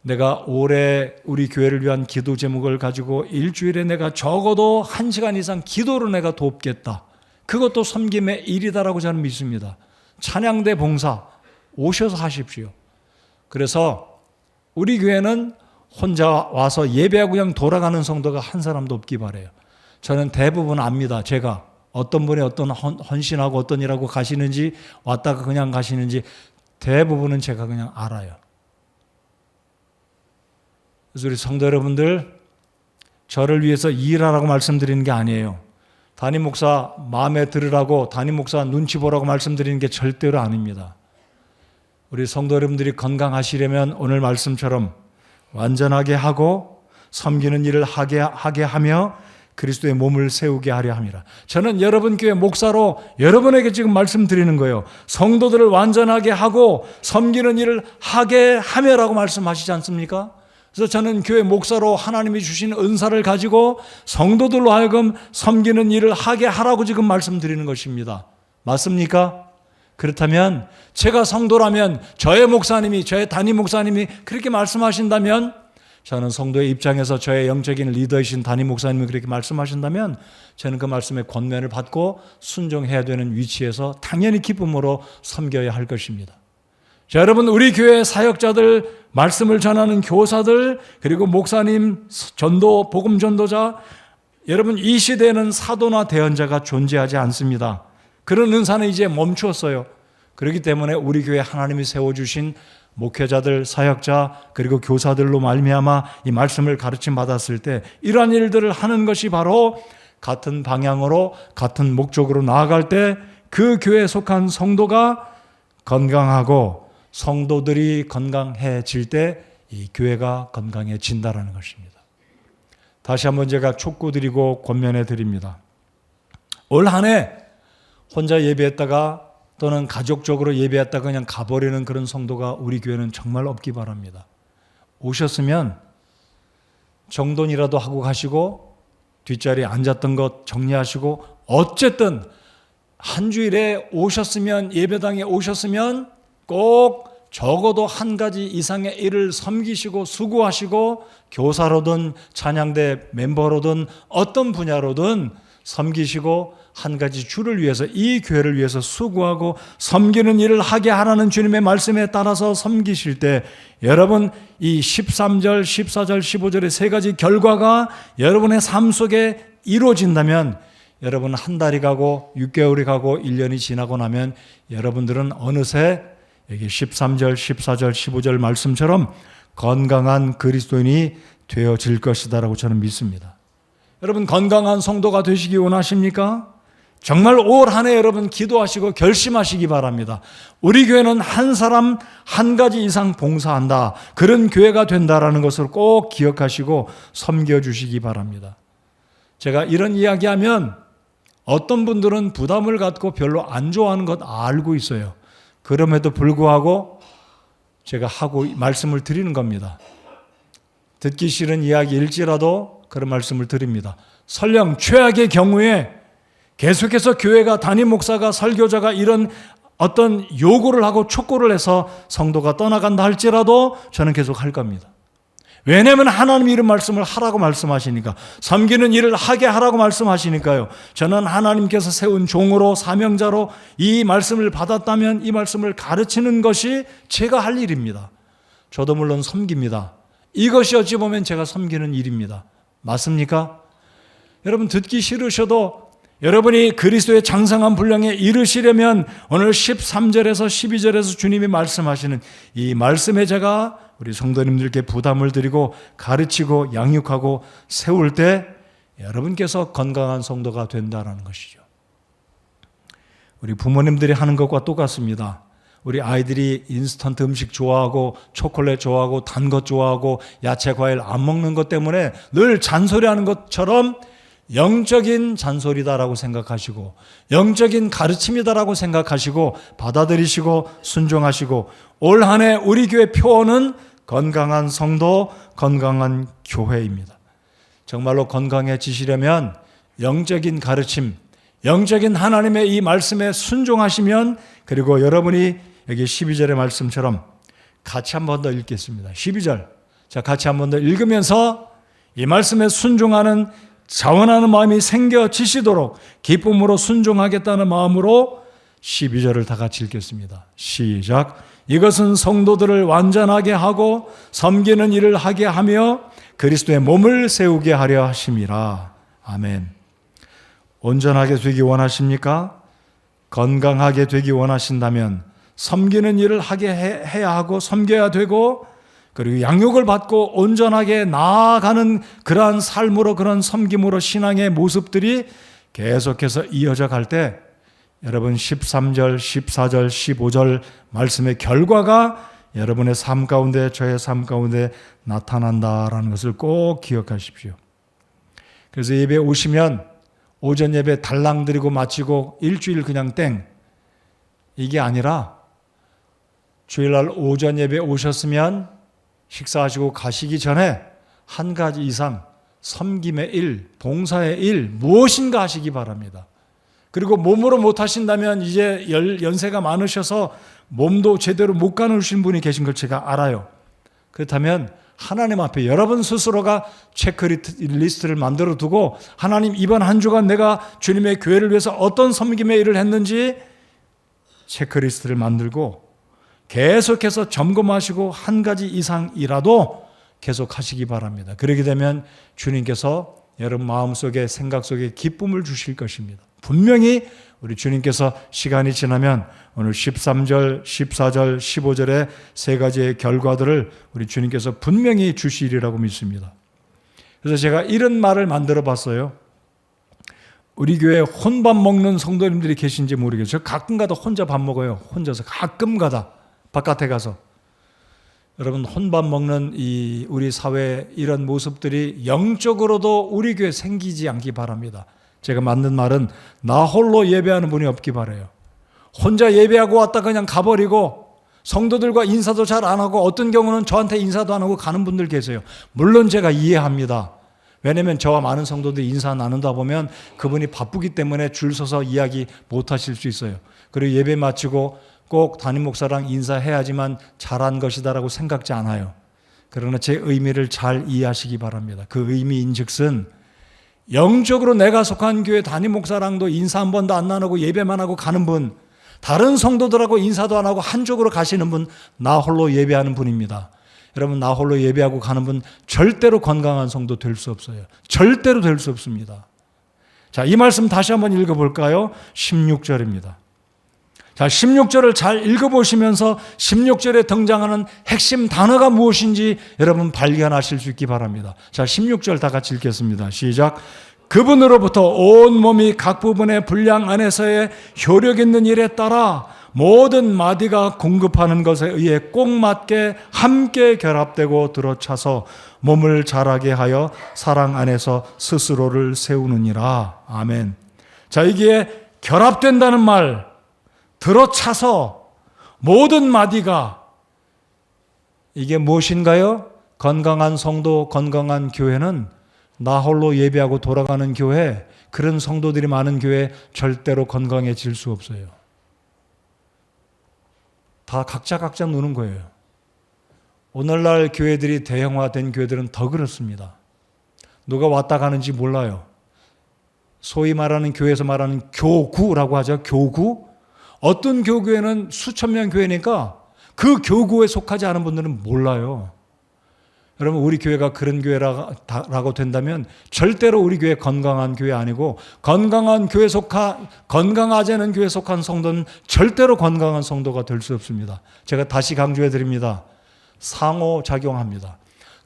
내가 올해 우리 교회를 위한 기도 제목을 가지고 일주일에 내가 적어도 1시간 이상 기도로 내가 돕겠다. 그것도 섬김의 일이다라고 저는 믿습니다. 찬양대 봉사 오셔서 하십시오. 그래서 우리 교회는 혼자 와서 예배하고 그냥 돌아가는 성도가 한 사람도 없기 바라요. 저는 대부분 압니다. 제가 어떤 분이 어떤 헌신하고 어떤 일하고 가시는지 왔다가 그냥 가시는지 대부분은 제가 그냥 알아요. 그래서 우리 성도 여러분들, 저를 위해서 일하라고 말씀드리는 게 아니에요. 담임 목사 마음에 들으라고, 담임 목사 눈치 보라고 말씀드리는 게 절대로 아닙니다. 우리 성도 여러분들이 건강하시려면 오늘 말씀처럼 완전하게 하고 섬기는 일을 하게 하며 그리스도의 몸을 세우게 하려 함이라. 저는 여러분 교회 목사로 여러분에게 지금 말씀드리는 거예요. 성도들을 완전하게 하고 섬기는 일을 하게 하며라고 말씀하시지 않습니까? 그래서 저는 교회 목사로 하나님이 주신 은사를 가지고 성도들로 하여금 섬기는 일을 하게 하라고 지금 말씀드리는 것입니다. 맞습니까? 그렇다면 제가 성도라면 저의 목사님이, 저의 담임 목사님이 그렇게 말씀하신다면, 저는 성도의 입장에서 저의 영적인 리더이신 담임 목사님이 그렇게 말씀하신다면 저는 그 말씀에 권면을 받고 순종해야 되는 위치에서 당연히 기쁨으로 섬겨야 할 것입니다. 자, 여러분, 우리 교회 사역자들, 말씀을 전하는 교사들, 그리고 목사님, 전도, 복음 전도자, 여러분, 이 시대에는 사도나 대언자가 존재하지 않습니다. 그런 은사는 이제 멈추었어요. 그렇기 때문에 우리 교회 하나님이 세워주신 목회자들, 사역자, 그리고 교사들로 말미암아 이 말씀을 가르침 받았을 때 이러한 일들을 하는 것이 바로 같은 방향으로 같은 목적으로 나아갈 때 그 교회에 속한 성도가 건강하고 성도들이 건강해질 때 이 교회가 건강해진다라는 것입니다. 다시 한번 제가 촉구드리고 권면해 드립니다. 올 한 해 혼자 예배했다가 또는 가족적으로 예배했다가 그냥 가버리는 그런 성도가 우리 교회는 정말 없기 바랍니다. 오셨으면 정돈이라도 하고 가시고 뒷자리에 앉았던 것 정리하시고, 어쨌든 한 주일에 오셨으면, 예배당에 오셨으면 꼭 적어도 한 가지 이상의 일을 섬기시고 수고하시고, 교사로든 찬양대 멤버로든 어떤 분야로든 섬기시고 한 가지 주를 위해서, 이 교회를 위해서 수고하고 섬기는 일을 하게 하라는 주님의 말씀에 따라서 섬기실 때 여러분 이 13절, 14절, 15절의 세 가지 결과가 여러분의 삶 속에 이루어진다면, 여러분 한 달이 가고 6개월이 가고 1년이 지나고 나면 여러분들은 어느새 여기 13절, 14절, 15절 말씀처럼 건강한 그리스도인이 되어질 것이다라고 저는 믿습니다. 여러분 건강한 성도가 되시기 원하십니까? 정말 올 한 해 여러분 기도하시고 결심하시기 바랍니다. 우리 교회는 한 사람 한 가지 이상 봉사한다, 그런 교회가 된다라는 것을 꼭 기억하시고 섬겨주시기 바랍니다. 제가 이런 이야기하면 어떤 분들은 부담을 갖고 별로 안 좋아하는 것 알고 있어요. 그럼에도 불구하고 제가 말씀을 드리는 겁니다. 듣기 싫은 이야기일지라도 그런 말씀을 드립니다. 설령 최악의 경우에 계속해서 교회가 담임 목사가 설교자가 이런 어떤 요구를 하고 촉구를 해서 성도가 떠나간다 할지라도 저는 계속 할 겁니다. 왜냐하면 하나님이 이런 말씀을 하라고 말씀하시니까, 섬기는 일을 하게 하라고 말씀하시니까요. 저는 하나님께서 세운 종으로, 사명자로 이 말씀을 받았다면 이 말씀을 가르치는 것이 제가 할 일입니다. 저도 물론 섬깁니다. 이것이 어찌 보면 제가 섬기는 일입니다. 맞습니까? 여러분 듣기 싫으셔도 여러분이 그리스도의 장성한 분량에 이르시려면 오늘 13절에서 12절에서 주님이 말씀하시는 이 말씀에 제가 우리 성도님들께 부담을 드리고 가르치고 양육하고 세울 때 여러분께서 건강한 성도가 된다는 것이죠. 우리 부모님들이 하는 것과 똑같습니다. 우리 아이들이 인스턴트 음식 좋아하고 초콜릿 좋아하고 단 것 좋아하고 야채 과일 안 먹는 것 때문에 늘 잔소리하는 것처럼 영적인 잔소리다라고 생각하시고 영적인 가르침이다라고 생각하시고 받아들이시고 순종하시고, 올 한 해 우리 교회 표어는 건강한 성도, 건강한 교회입니다. 정말로 건강해지시려면 영적인 가르침, 영적인 하나님의 이 말씀에 순종하시면, 그리고 여러분이 여기 12절의 말씀처럼 같이 한 번 더 읽겠습니다. 12절. 자, 같이 한 번 더 읽으면서 이 말씀에 순종하는 자원하는 마음이 생겨지시도록 기쁨으로 순종하겠다는 마음으로 12절을 다 같이 읽겠습니다. 시작. 이것은 성도들을 완전하게 하고 섬기는 일을 하게 하며 그리스도의 몸을 세우게 하려 하심이라. 아멘. 온전하게 되기 원하십니까? 건강하게 되기 원하신다면 섬기는 일을 하게 해야 하고 섬겨야 되고, 그리고 양육을 받고 온전하게 나아가는 그러한 삶으로, 그런 섬김으로 신앙의 모습들이 계속해서 이어져 갈 때 여러분 13절, 14절, 15절 말씀의 결과가 여러분의 삶 가운데, 저의 삶 가운데 나타난다라는 것을 꼭 기억하십시오. 그래서 예배 오시면 오전 예배 달랑 드리고 마치고 일주일 그냥 땡, 이게 아니라 주일날 오전 예배 오셨으면 식사하시고 가시기 전에 한 가지 이상 섬김의 일, 봉사의 일 무엇인가 하시기 바랍니다. 그리고 몸으로 못하신다면 이제 연세가 많으셔서 몸도 제대로 못 가누신 분이 계신 걸 제가 알아요. 그렇다면 하나님 앞에 여러분 스스로가 체크리스트를 만들어 두고 하나님 이번 한 주간 내가 주님의 교회를 위해서 어떤 섬김의 일을 했는지 체크리스트를 만들고 계속해서 점검하시고 한 가지 이상이라도 계속 하시기 바랍니다. 그렇게 되면 주님께서 여러분 마음속에 생각 속에 기쁨을 주실 것입니다. 분명히 우리 주님께서 시간이 지나면 오늘 13절, 14절, 15절의 세 가지의 결과들을 우리 주님께서 분명히 주시리라고 믿습니다. 그래서 제가 이런 말을 만들어 봤어요. 우리 교회에 혼밥 먹는 성도님들이 계신지 모르겠어요. 가끔가다 혼자 밥 먹어요. 혼자서 가끔가다 바깥에 가서. 여러분 혼밥 먹는 이 우리 사회의 이런 모습들이 영적으로도 우리 교회에 생기지 않기 바랍니다. 제가 만든 말은 나 홀로 예배하는 분이 없기 바라요. 혼자 예배하고 왔다 그냥 가버리고 성도들과 인사도 잘 안 하고 어떤 경우는 저한테 인사도 안 하고 가는 분들 계세요. 물론 제가 이해합니다. 왜냐하면 저와 많은 성도들이 인사 나눈다 보면 그분이 바쁘기 때문에 줄 서서 이야기 못 하실 수 있어요. 그리고 예배 마치고 꼭 담임 목사랑 인사해야지만 잘한 것이다라고 생각지 않아요. 그러나 제 의미를 잘 이해하시기 바랍니다. 그 의미인즉슨 영적으로 내가 속한 교회 담임 목사랑도 인사 한 번도 안 나누고 예배만 하고 가는 분, 다른 성도들하고 인사도 안 하고 한쪽으로 가시는 분, 나 홀로 예배하는 분입니다. 여러분 나 홀로 예배하고 가는 분 절대로 건강한 성도 될 수 없어요. 절대로 될 수 없습니다. 자, 이 말씀 다시 한번 읽어볼까요? 16절입니다. 자, 16절을 잘 읽어보시면서 16절에 등장하는 핵심 단어가 무엇인지 여러분 발견하실 수 있기 바랍니다. 자, 16절 다 같이 읽겠습니다. 시작. 그분으로부터 온 몸이 각 부분의 분량 안에서의 효력 있는 일에 따라 모든 마디가 공급하는 것에 의해 꼭 맞게 함께 결합되고 들어차서 몸을 자라게 하여 사랑 안에서 스스로를 세우느니라. 아멘. 자, 이게 결합된다는 말, 들어차서 모든 마디가, 이게 무엇인가요? 건강한 성도, 건강한 교회는 나 홀로 예배하고 돌아가는 교회, 그런 성도들이 많은 교회 절대로 건강해질 수 없어요. 다 각자 노는 거예요. 오늘날 교회들이 대형화된 교회들은 더 그렇습니다. 누가 왔다 가는지 몰라요. 소위 말하는 교회에서 말하는 교구라고 하죠. 교구. 어떤 교구에는 수천 명 교회니까 그 교구에 속하지 않은 분들은 몰라요. 여러분 우리 교회가 그런 교회라고 된다면 절대로 우리 교회 건강한 교회 아니고 건강하지 않은 교회에 속한 성도는 절대로 건강한 성도가 될 수 없습니다. 제가 다시 강조해 드립니다. 상호작용합니다.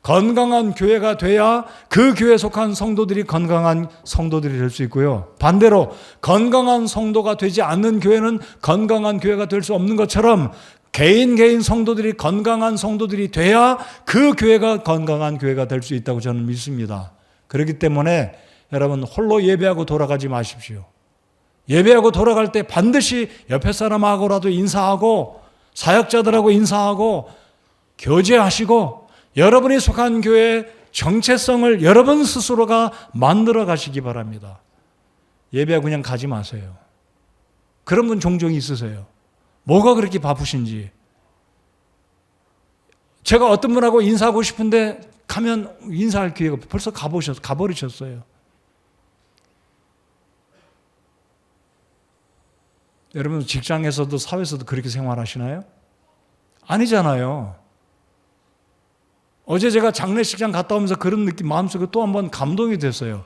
건강한 교회가 돼야 그 교회에 속한 성도들이 건강한 성도들이 될 수 있고요. 반대로 건강한 성도가 되지 않는 교회는 건강한 교회가 될 수 없는 것처럼 개인 성도들이 건강한 성도들이 돼야 그 교회가 건강한 교회가 될 수 있다고 저는 믿습니다. 그렇기 때문에 여러분 홀로 예배하고 돌아가지 마십시오. 예배하고 돌아갈 때 반드시 옆에 사람하고라도 인사하고 사역자들하고 인사하고 교제하시고 여러분이 속한 교회의 정체성을 여러분 스스로가 만들어 가시기 바랍니다. 예배하고 그냥 가지 마세요. 그런 분 종종 있으세요. 뭐가 그렇게 바쁘신지. 제가 어떤 분하고 인사하고 싶은데 가면 인사할 기회가 벌써 가버리셨어요. 여러분 직장에서도 사회에서도 그렇게 생활하시나요? 아니잖아요. 어제 제가 장례식장 갔다 오면서 그런 느낌 마음속에 또 한 번 감동이 됐어요.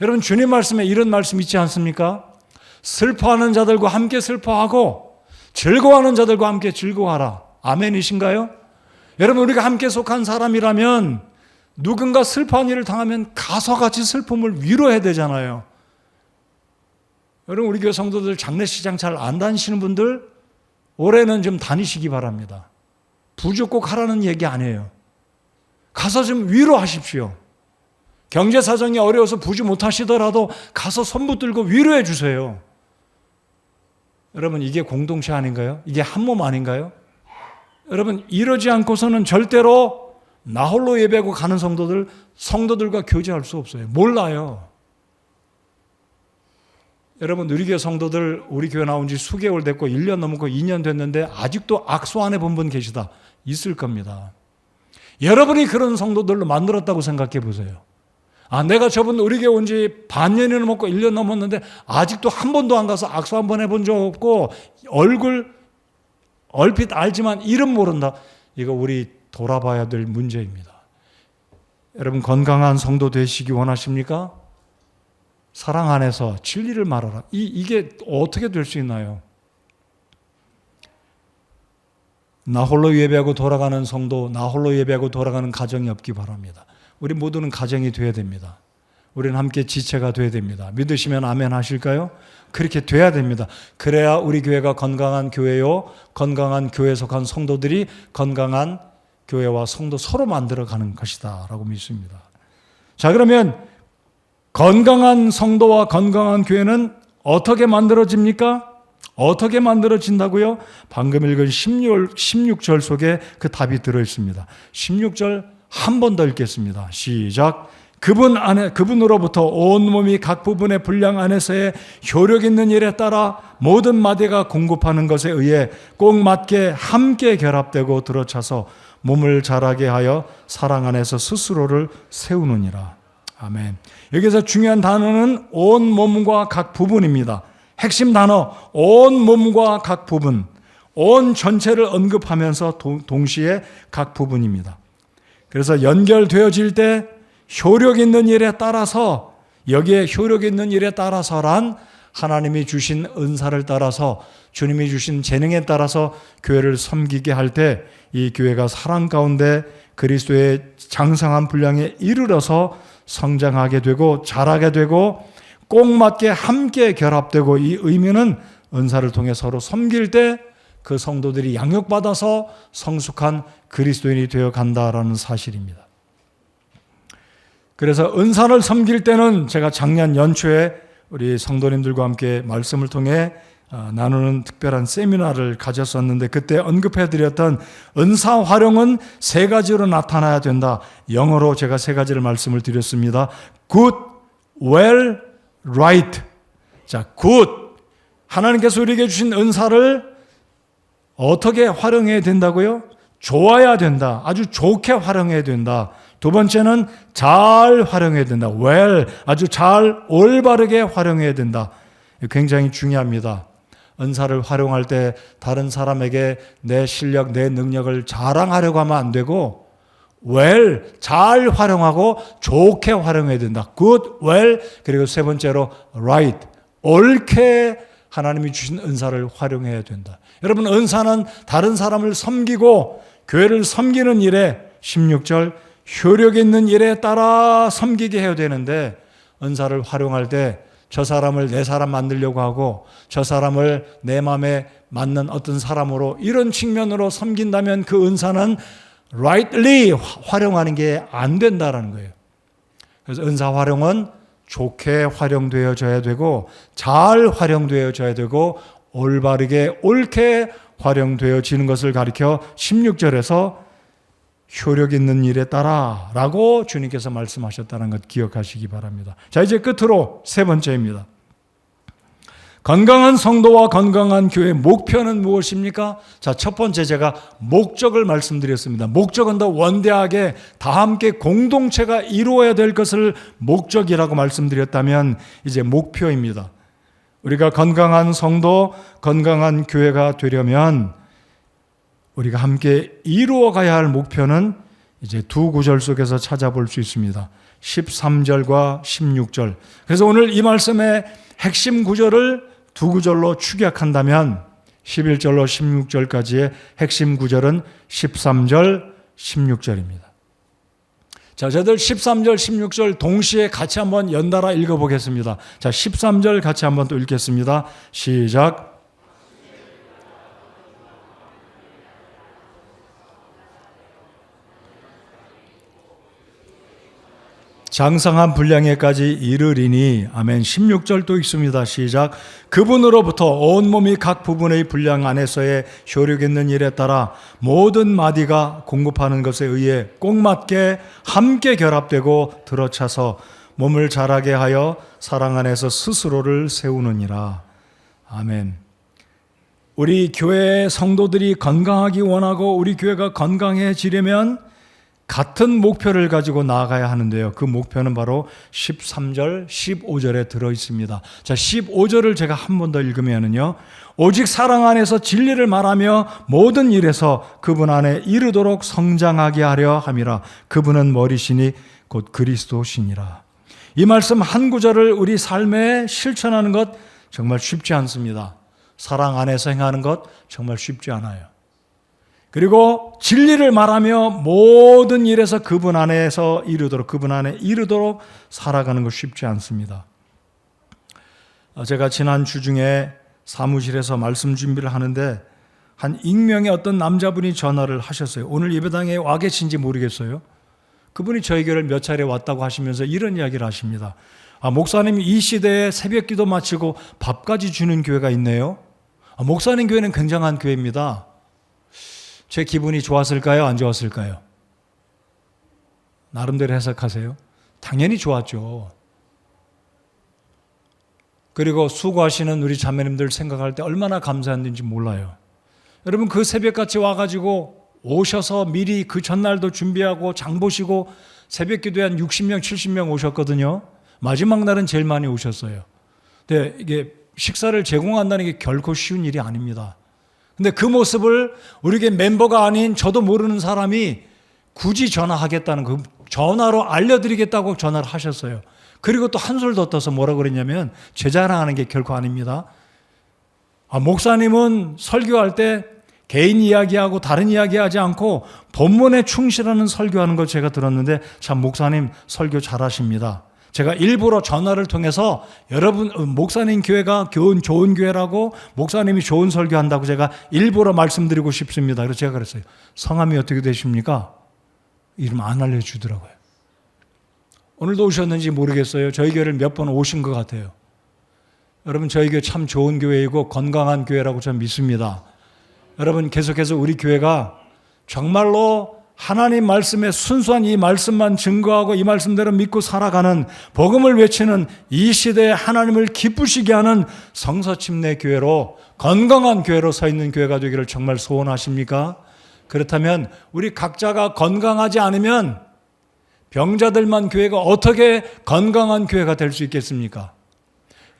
여러분 주님 말씀에 이런 말씀 있지 않습니까? 슬퍼하는 자들과 함께 슬퍼하고 즐거워하는 자들과 함께 즐거워하라. 아멘이신가요? 여러분 우리가 함께 속한 사람이라면 누군가 슬퍼한 일을 당하면 가서 같이 슬픔을 위로해야 되잖아요. 여러분 우리 교회 성도들 장례식장 잘 안 다니시는 분들 올해는 좀 다니시기 바랍니다. 부조 꼭 하라는 얘기 아니에요. 가서 좀 위로하십시오. 경제 사정이 어려워서 부주 못하시더라도 가서 손 붙들고 위로해 주세요. 여러분 이게 공동체 아닌가요? 이게 한 몸 아닌가요? 여러분 이러지 않고서는 절대로 나 홀로 예배하고 가는 성도들과 교제할 수 없어요. 몰라요. 여러분, 누리교회 성도들 우리 교회 나온 지 수개월 됐고 1년 넘고 2년 됐는데 아직도 악수 안 해본 분 계시다. 있을 겁니다. 여러분이 그런 성도들로 만들었다고 생각해 보세요. 내가 저분 우리 교회 온 지 반년이 넘었고 1년 넘었는데 아직도 한 번도 안 가서 악수 한 번 해본 적 없고 얼굴 얼핏 알지만 이름 모른다. 이거 우리 돌아봐야 될 문제입니다. 여러분, 건강한 성도 되시기 원하십니까? 사랑 안에서 진리를 말하라. 이게 어떻게 될 수 있나요? 나 홀로 예배하고 돌아가는 성도, 나 홀로 예배하고 돌아가는 가정이 없기 바랍니다. 우리 모두는 가정이 되어야 됩니다. 우리는 함께 지체가 되어야 됩니다. 믿으시면 아멘 하실까요? 그렇게 돼야 됩니다. 그래야 우리 교회가 건강한 교회요, 건강한 교회에 속한 성도들이 건강한 교회와 성도 서로 만들어가는 것이다 라고 믿습니다. 자, 그러면 건강한 성도와 건강한 교회는 어떻게 만들어집니까? 어떻게 만들어진다고요? 방금 읽은 16절 속에 그 답이 들어있습니다. 16절 한 번 더 읽겠습니다. 시작. 그분으로부터 온몸이 각 부분의 분량 안에서의 효력 있는 일에 따라 모든 마디가 공급하는 것에 의해 꼭 맞게 함께 결합되고 들어차서 몸을 자라게 하여 사랑 안에서 스스로를 세우느니라. 아멘. 여기서 중요한 단어는 온 몸과 각 부분입니다. 핵심 단어, 온 몸과 각 부분, 온 전체를 언급하면서 동시에 각 부분입니다. 그래서 연결되어질 때 효력 있는 일에 따라서, 여기에 효력 있는 일에 따라서란 하나님이 주신 은사를 따라서, 주님이 주신 재능에 따라서 교회를 섬기게 할 때 이 교회가 사랑 가운데 그리스도의 장성한 분량에 이르러서 성장하게 되고 자라게 되고 꼭 맞게 함께 결합되고, 이 의미는 은사를 통해 서로 섬길 때 그 성도들이 양육받아서 성숙한 그리스도인이 되어 간다라는 사실입니다. 그래서 은사를 섬길 때는 제가 작년 연초에 우리 성도님들과 함께 말씀을 통해 나누는 특별한 세미나를 가졌었는데, 그때 언급해드렸던 은사 활용은 세 가지로 나타나야 된다. 영어로 제가 세 가지를 말씀을 드렸습니다. good, well, right. 자, good. 하나님께서 우리에게 주신 은사를 어떻게 활용해야 된다고요? 좋아야 된다. 아주 좋게 활용해야 된다. 두 번째는 잘 활용해야 된다. well, 아주 잘 올바르게 활용해야 된다. 굉장히 중요합니다. 은사를 활용할 때 다른 사람에게 내 실력, 내 능력을 자랑하려고 하면 안 되고, well, 잘 활용하고 좋게 활용해야 된다. good, well, 그리고 세 번째로 right, 옳게 하나님이 주신 은사를 활용해야 된다. 여러분, 은사는 다른 사람을 섬기고 교회를 섬기는 일에 16절 효력 있는 일에 따라 섬기게 해야 되는데, 은사를 활용할 때 저 사람을 내 사람 만들려고 하고 저 사람을 내 마음에 맞는 어떤 사람으로 이런 측면으로 섬긴다면 그 은사는 rightly 활용하는 게 안 된다라는 거예요. 그래서 은사 활용은 좋게 활용되어져야 되고 잘 활용되어져야 되고 올바르게 옳게 활용되어지는 것을 가리켜 16절에서 효력 있는 일에 따라 라고 주님께서 말씀하셨다는 것 기억하시기 바랍니다. 자, 이제 끝으로 세 번째입니다. 건강한 성도와 건강한 교회의 목표는 무엇입니까? 자, 첫 번째 제가 목적을 말씀드렸습니다. 목적은 더 원대하게 다 함께 공동체가 이루어야 될 것을 목적이라고 말씀드렸다면, 이제 목표입니다. 우리가 건강한 성도, 건강한 교회가 되려면 우리가 함께 이루어가야 할 목표는 이제 두 구절 속에서 찾아볼 수 있습니다. 13절과 16절. 그래서 오늘 이 말씀의 핵심 구절을 두 구절로 축약한다면 11절로 16절까지의 핵심 구절은 13절, 16절입니다. 자, 저들 13절, 16절 동시에 같이 한번 연달아 읽어보겠습니다. 자, 13절 같이 한번 또 읽겠습니다. 시작. 장성한 분량에까지 이르리니. 아멘. 16절도 있습니다. 시작. 그분으로부터 온몸이 각 부분의 분량 안에서의 효력 있는 일에 따라 모든 마디가 공급하는 것에 의해 꼭 맞게 함께 결합되고 들어차서 몸을 자라게 하여 사랑 안에서 스스로를 세우느니라. 아멘. 우리 교회 성도들이 건강하기 원하고 우리 교회가 건강해지려면 같은 목표를 가지고 나아가야 하는데요. 그 목표는 바로 13절, 15절에 들어있습니다. 자, 15절을 제가 한 번 더 읽으면요. 오직 사랑 안에서 진리를 말하며 모든 일에서 그분 안에 이르도록 성장하게 하려 함이라. 그분은 머리시니 곧 그리스도시니라. 이 말씀 한 구절을 우리 삶에 실천하는 것 정말 쉽지 않습니다. 사랑 안에서 행하는 것 정말 쉽지 않아요. 그리고 진리를 말하며 모든 일에서 그분 안에서 이르도록, 그분 안에 이르도록 살아가는 것 쉽지 않습니다. 제가 지난 주 중에 사무실에서 말씀 준비를 하는데 한 익명의 어떤 남자분이 전화를 하셨어요. 오늘 예배당에 와 계신지 모르겠어요. 그분이 저희 교회를 몇 차례 왔다고 하시면서 이런 이야기를 하십니다. 목사님, 이 시대에 새벽 기도 마치고 밥까지 주는 교회가 있네요. 목사님 교회는 굉장한 교회입니다. 제 기분이 좋았을까요? 안 좋았을까요? 나름대로 해석하세요. 당연히 좋았죠. 그리고 수고하시는 우리 자매님들 생각할 때 얼마나 감사한지 몰라요. 여러분, 그 새벽같이 와가지고 오셔서 미리 그 전날도 준비하고 장 보시고 새벽 기도에 한 60명, 70명 오셨거든요. 마지막 날은 제일 많이 오셨어요. 근데 이게 식사를 제공한다는 게 결코 쉬운 일이 아닙니다. 근데 그 모습을 우리에게 멤버가 아닌 저도 모르는 사람이 굳이 전화하겠다는, 그 전화로 알려드리겠다고 전화를 하셨어요. 그리고 또 한술 더 떠서 뭐라고 그랬냐면 제 자랑하는 게 결코 아닙니다. 목사님은 설교할 때 개인 이야기하고 다른 이야기하지 않고 본문에 충실하는 설교하는 걸 제가 들었는데 참 목사님 설교 잘하십니다. 제가 일부러 전화를 통해서 여러분 목사님 교회가 좋은 교회라고 목사님이 좋은 설교한다고 제가 일부러 말씀드리고 싶습니다. 그래서 제가 그랬어요. 성함이 어떻게 되십니까? 이름 안 알려주더라고요. 오늘도 오셨는지 모르겠어요. 저희 교회를 몇 번 오신 것 같아요. 여러분, 저희 교회 참 좋은 교회이고 건강한 교회라고 저는 믿습니다. 여러분, 계속해서 우리 교회가 정말로 하나님 말씀에 순수한 이 말씀만 증거하고 이 말씀대로 믿고 살아가는, 복음을 외치는, 이 시대에 하나님을 기쁘시게 하는 성서침례 교회로, 건강한 교회로 서 있는 교회가 되기를 정말 소원하십니까? 그렇다면 우리 각자가 건강하지 않으면 병자들만 교회가 어떻게 건강한 교회가 될 수 있겠습니까?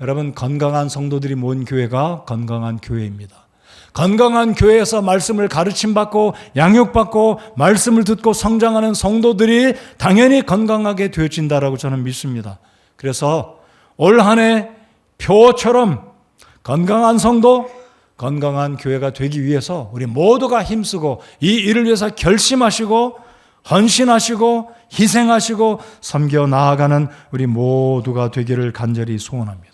여러분, 건강한 성도들이 모인 교회가 건강한 교회입니다. 건강한 교회에서 말씀을 가르침받고 양육받고 말씀을 듣고 성장하는 성도들이 당연히 건강하게 되어진다라고 저는 믿습니다. 그래서 올 한 해 표처럼 건강한 성도, 건강한 교회가 되기 위해서 우리 모두가 힘쓰고 이 일을 위해서 결심하시고 헌신하시고 희생하시고 섬겨 나아가는 우리 모두가 되기를 간절히 소원합니다.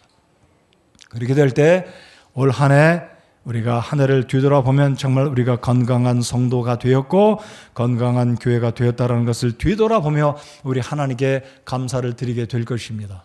그렇게 될 때 올 한 해 우리가 한 해를 뒤돌아보면 정말 우리가 건강한 성도가 되었고 건강한 교회가 되었다는 것을 뒤돌아보며 우리 하나님께 감사를 드리게 될 것입니다.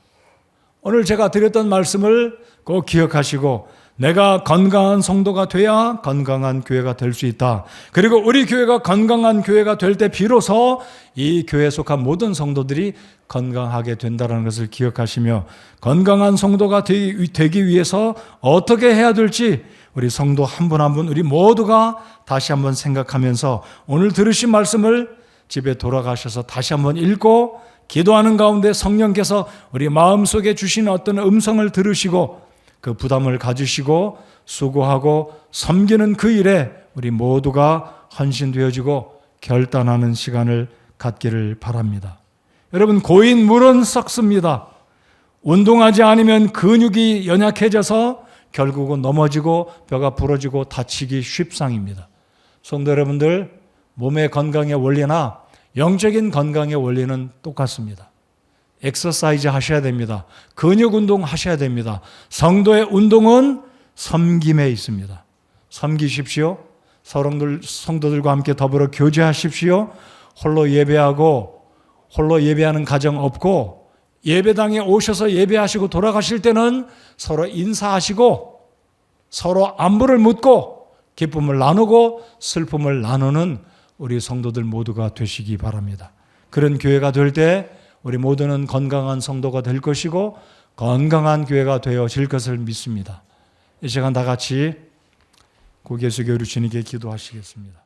오늘 제가 드렸던 말씀을 꼭 기억하시고 내가 건강한 성도가 돼야 건강한 교회가 될 수 있다. 그리고 우리 교회가 건강한 교회가 될 때 비로소 이 교회에 속한 모든 성도들이 건강하게 된다는 것을 기억하시며 건강한 성도가 되기 위해서 어떻게 해야 될지 우리 성도 한 분 한 분 우리 모두가 다시 한번 생각하면서 오늘 들으신 말씀을 집에 돌아가셔서 다시 한번 읽고 기도하는 가운데 성령께서 우리 마음속에 주신 어떤 음성을 들으시고 그 부담을 가지시고 수고하고 섬기는 그 일에 우리 모두가 헌신되어지고 결단하는 시간을 갖기를 바랍니다. 여러분, 고인 물은 썩습니다. 운동하지 않으면 근육이 연약해져서 결국은 넘어지고 뼈가 부러지고 다치기 쉽상입니다. 성도 여러분들, 몸의 건강의 원리나 영적인 건강의 원리는 똑같습니다. 엑서사이즈 하셔야 됩니다. 근육 운동 하셔야 됩니다. 성도의 운동은 섬김에 있습니다. 섬기십시오. 성도들과 함께 더불어 교제하십시오. 홀로 예배하고 홀로 예배하는 가정 없고 예배당에 오셔서 예배하시고 돌아가실 때는 서로 인사하시고 서로 안부를 묻고 기쁨을 나누고 슬픔을 나누는 우리 성도들 모두가 되시기 바랍니다. 그런 교회가 될 때 우리 모두는 건강한 성도가 될 것이고 건강한 교회가 되어질 것을 믿습니다. 이 시간 다 같이 고개 숙여 우리 주님께 기도하시겠습니다.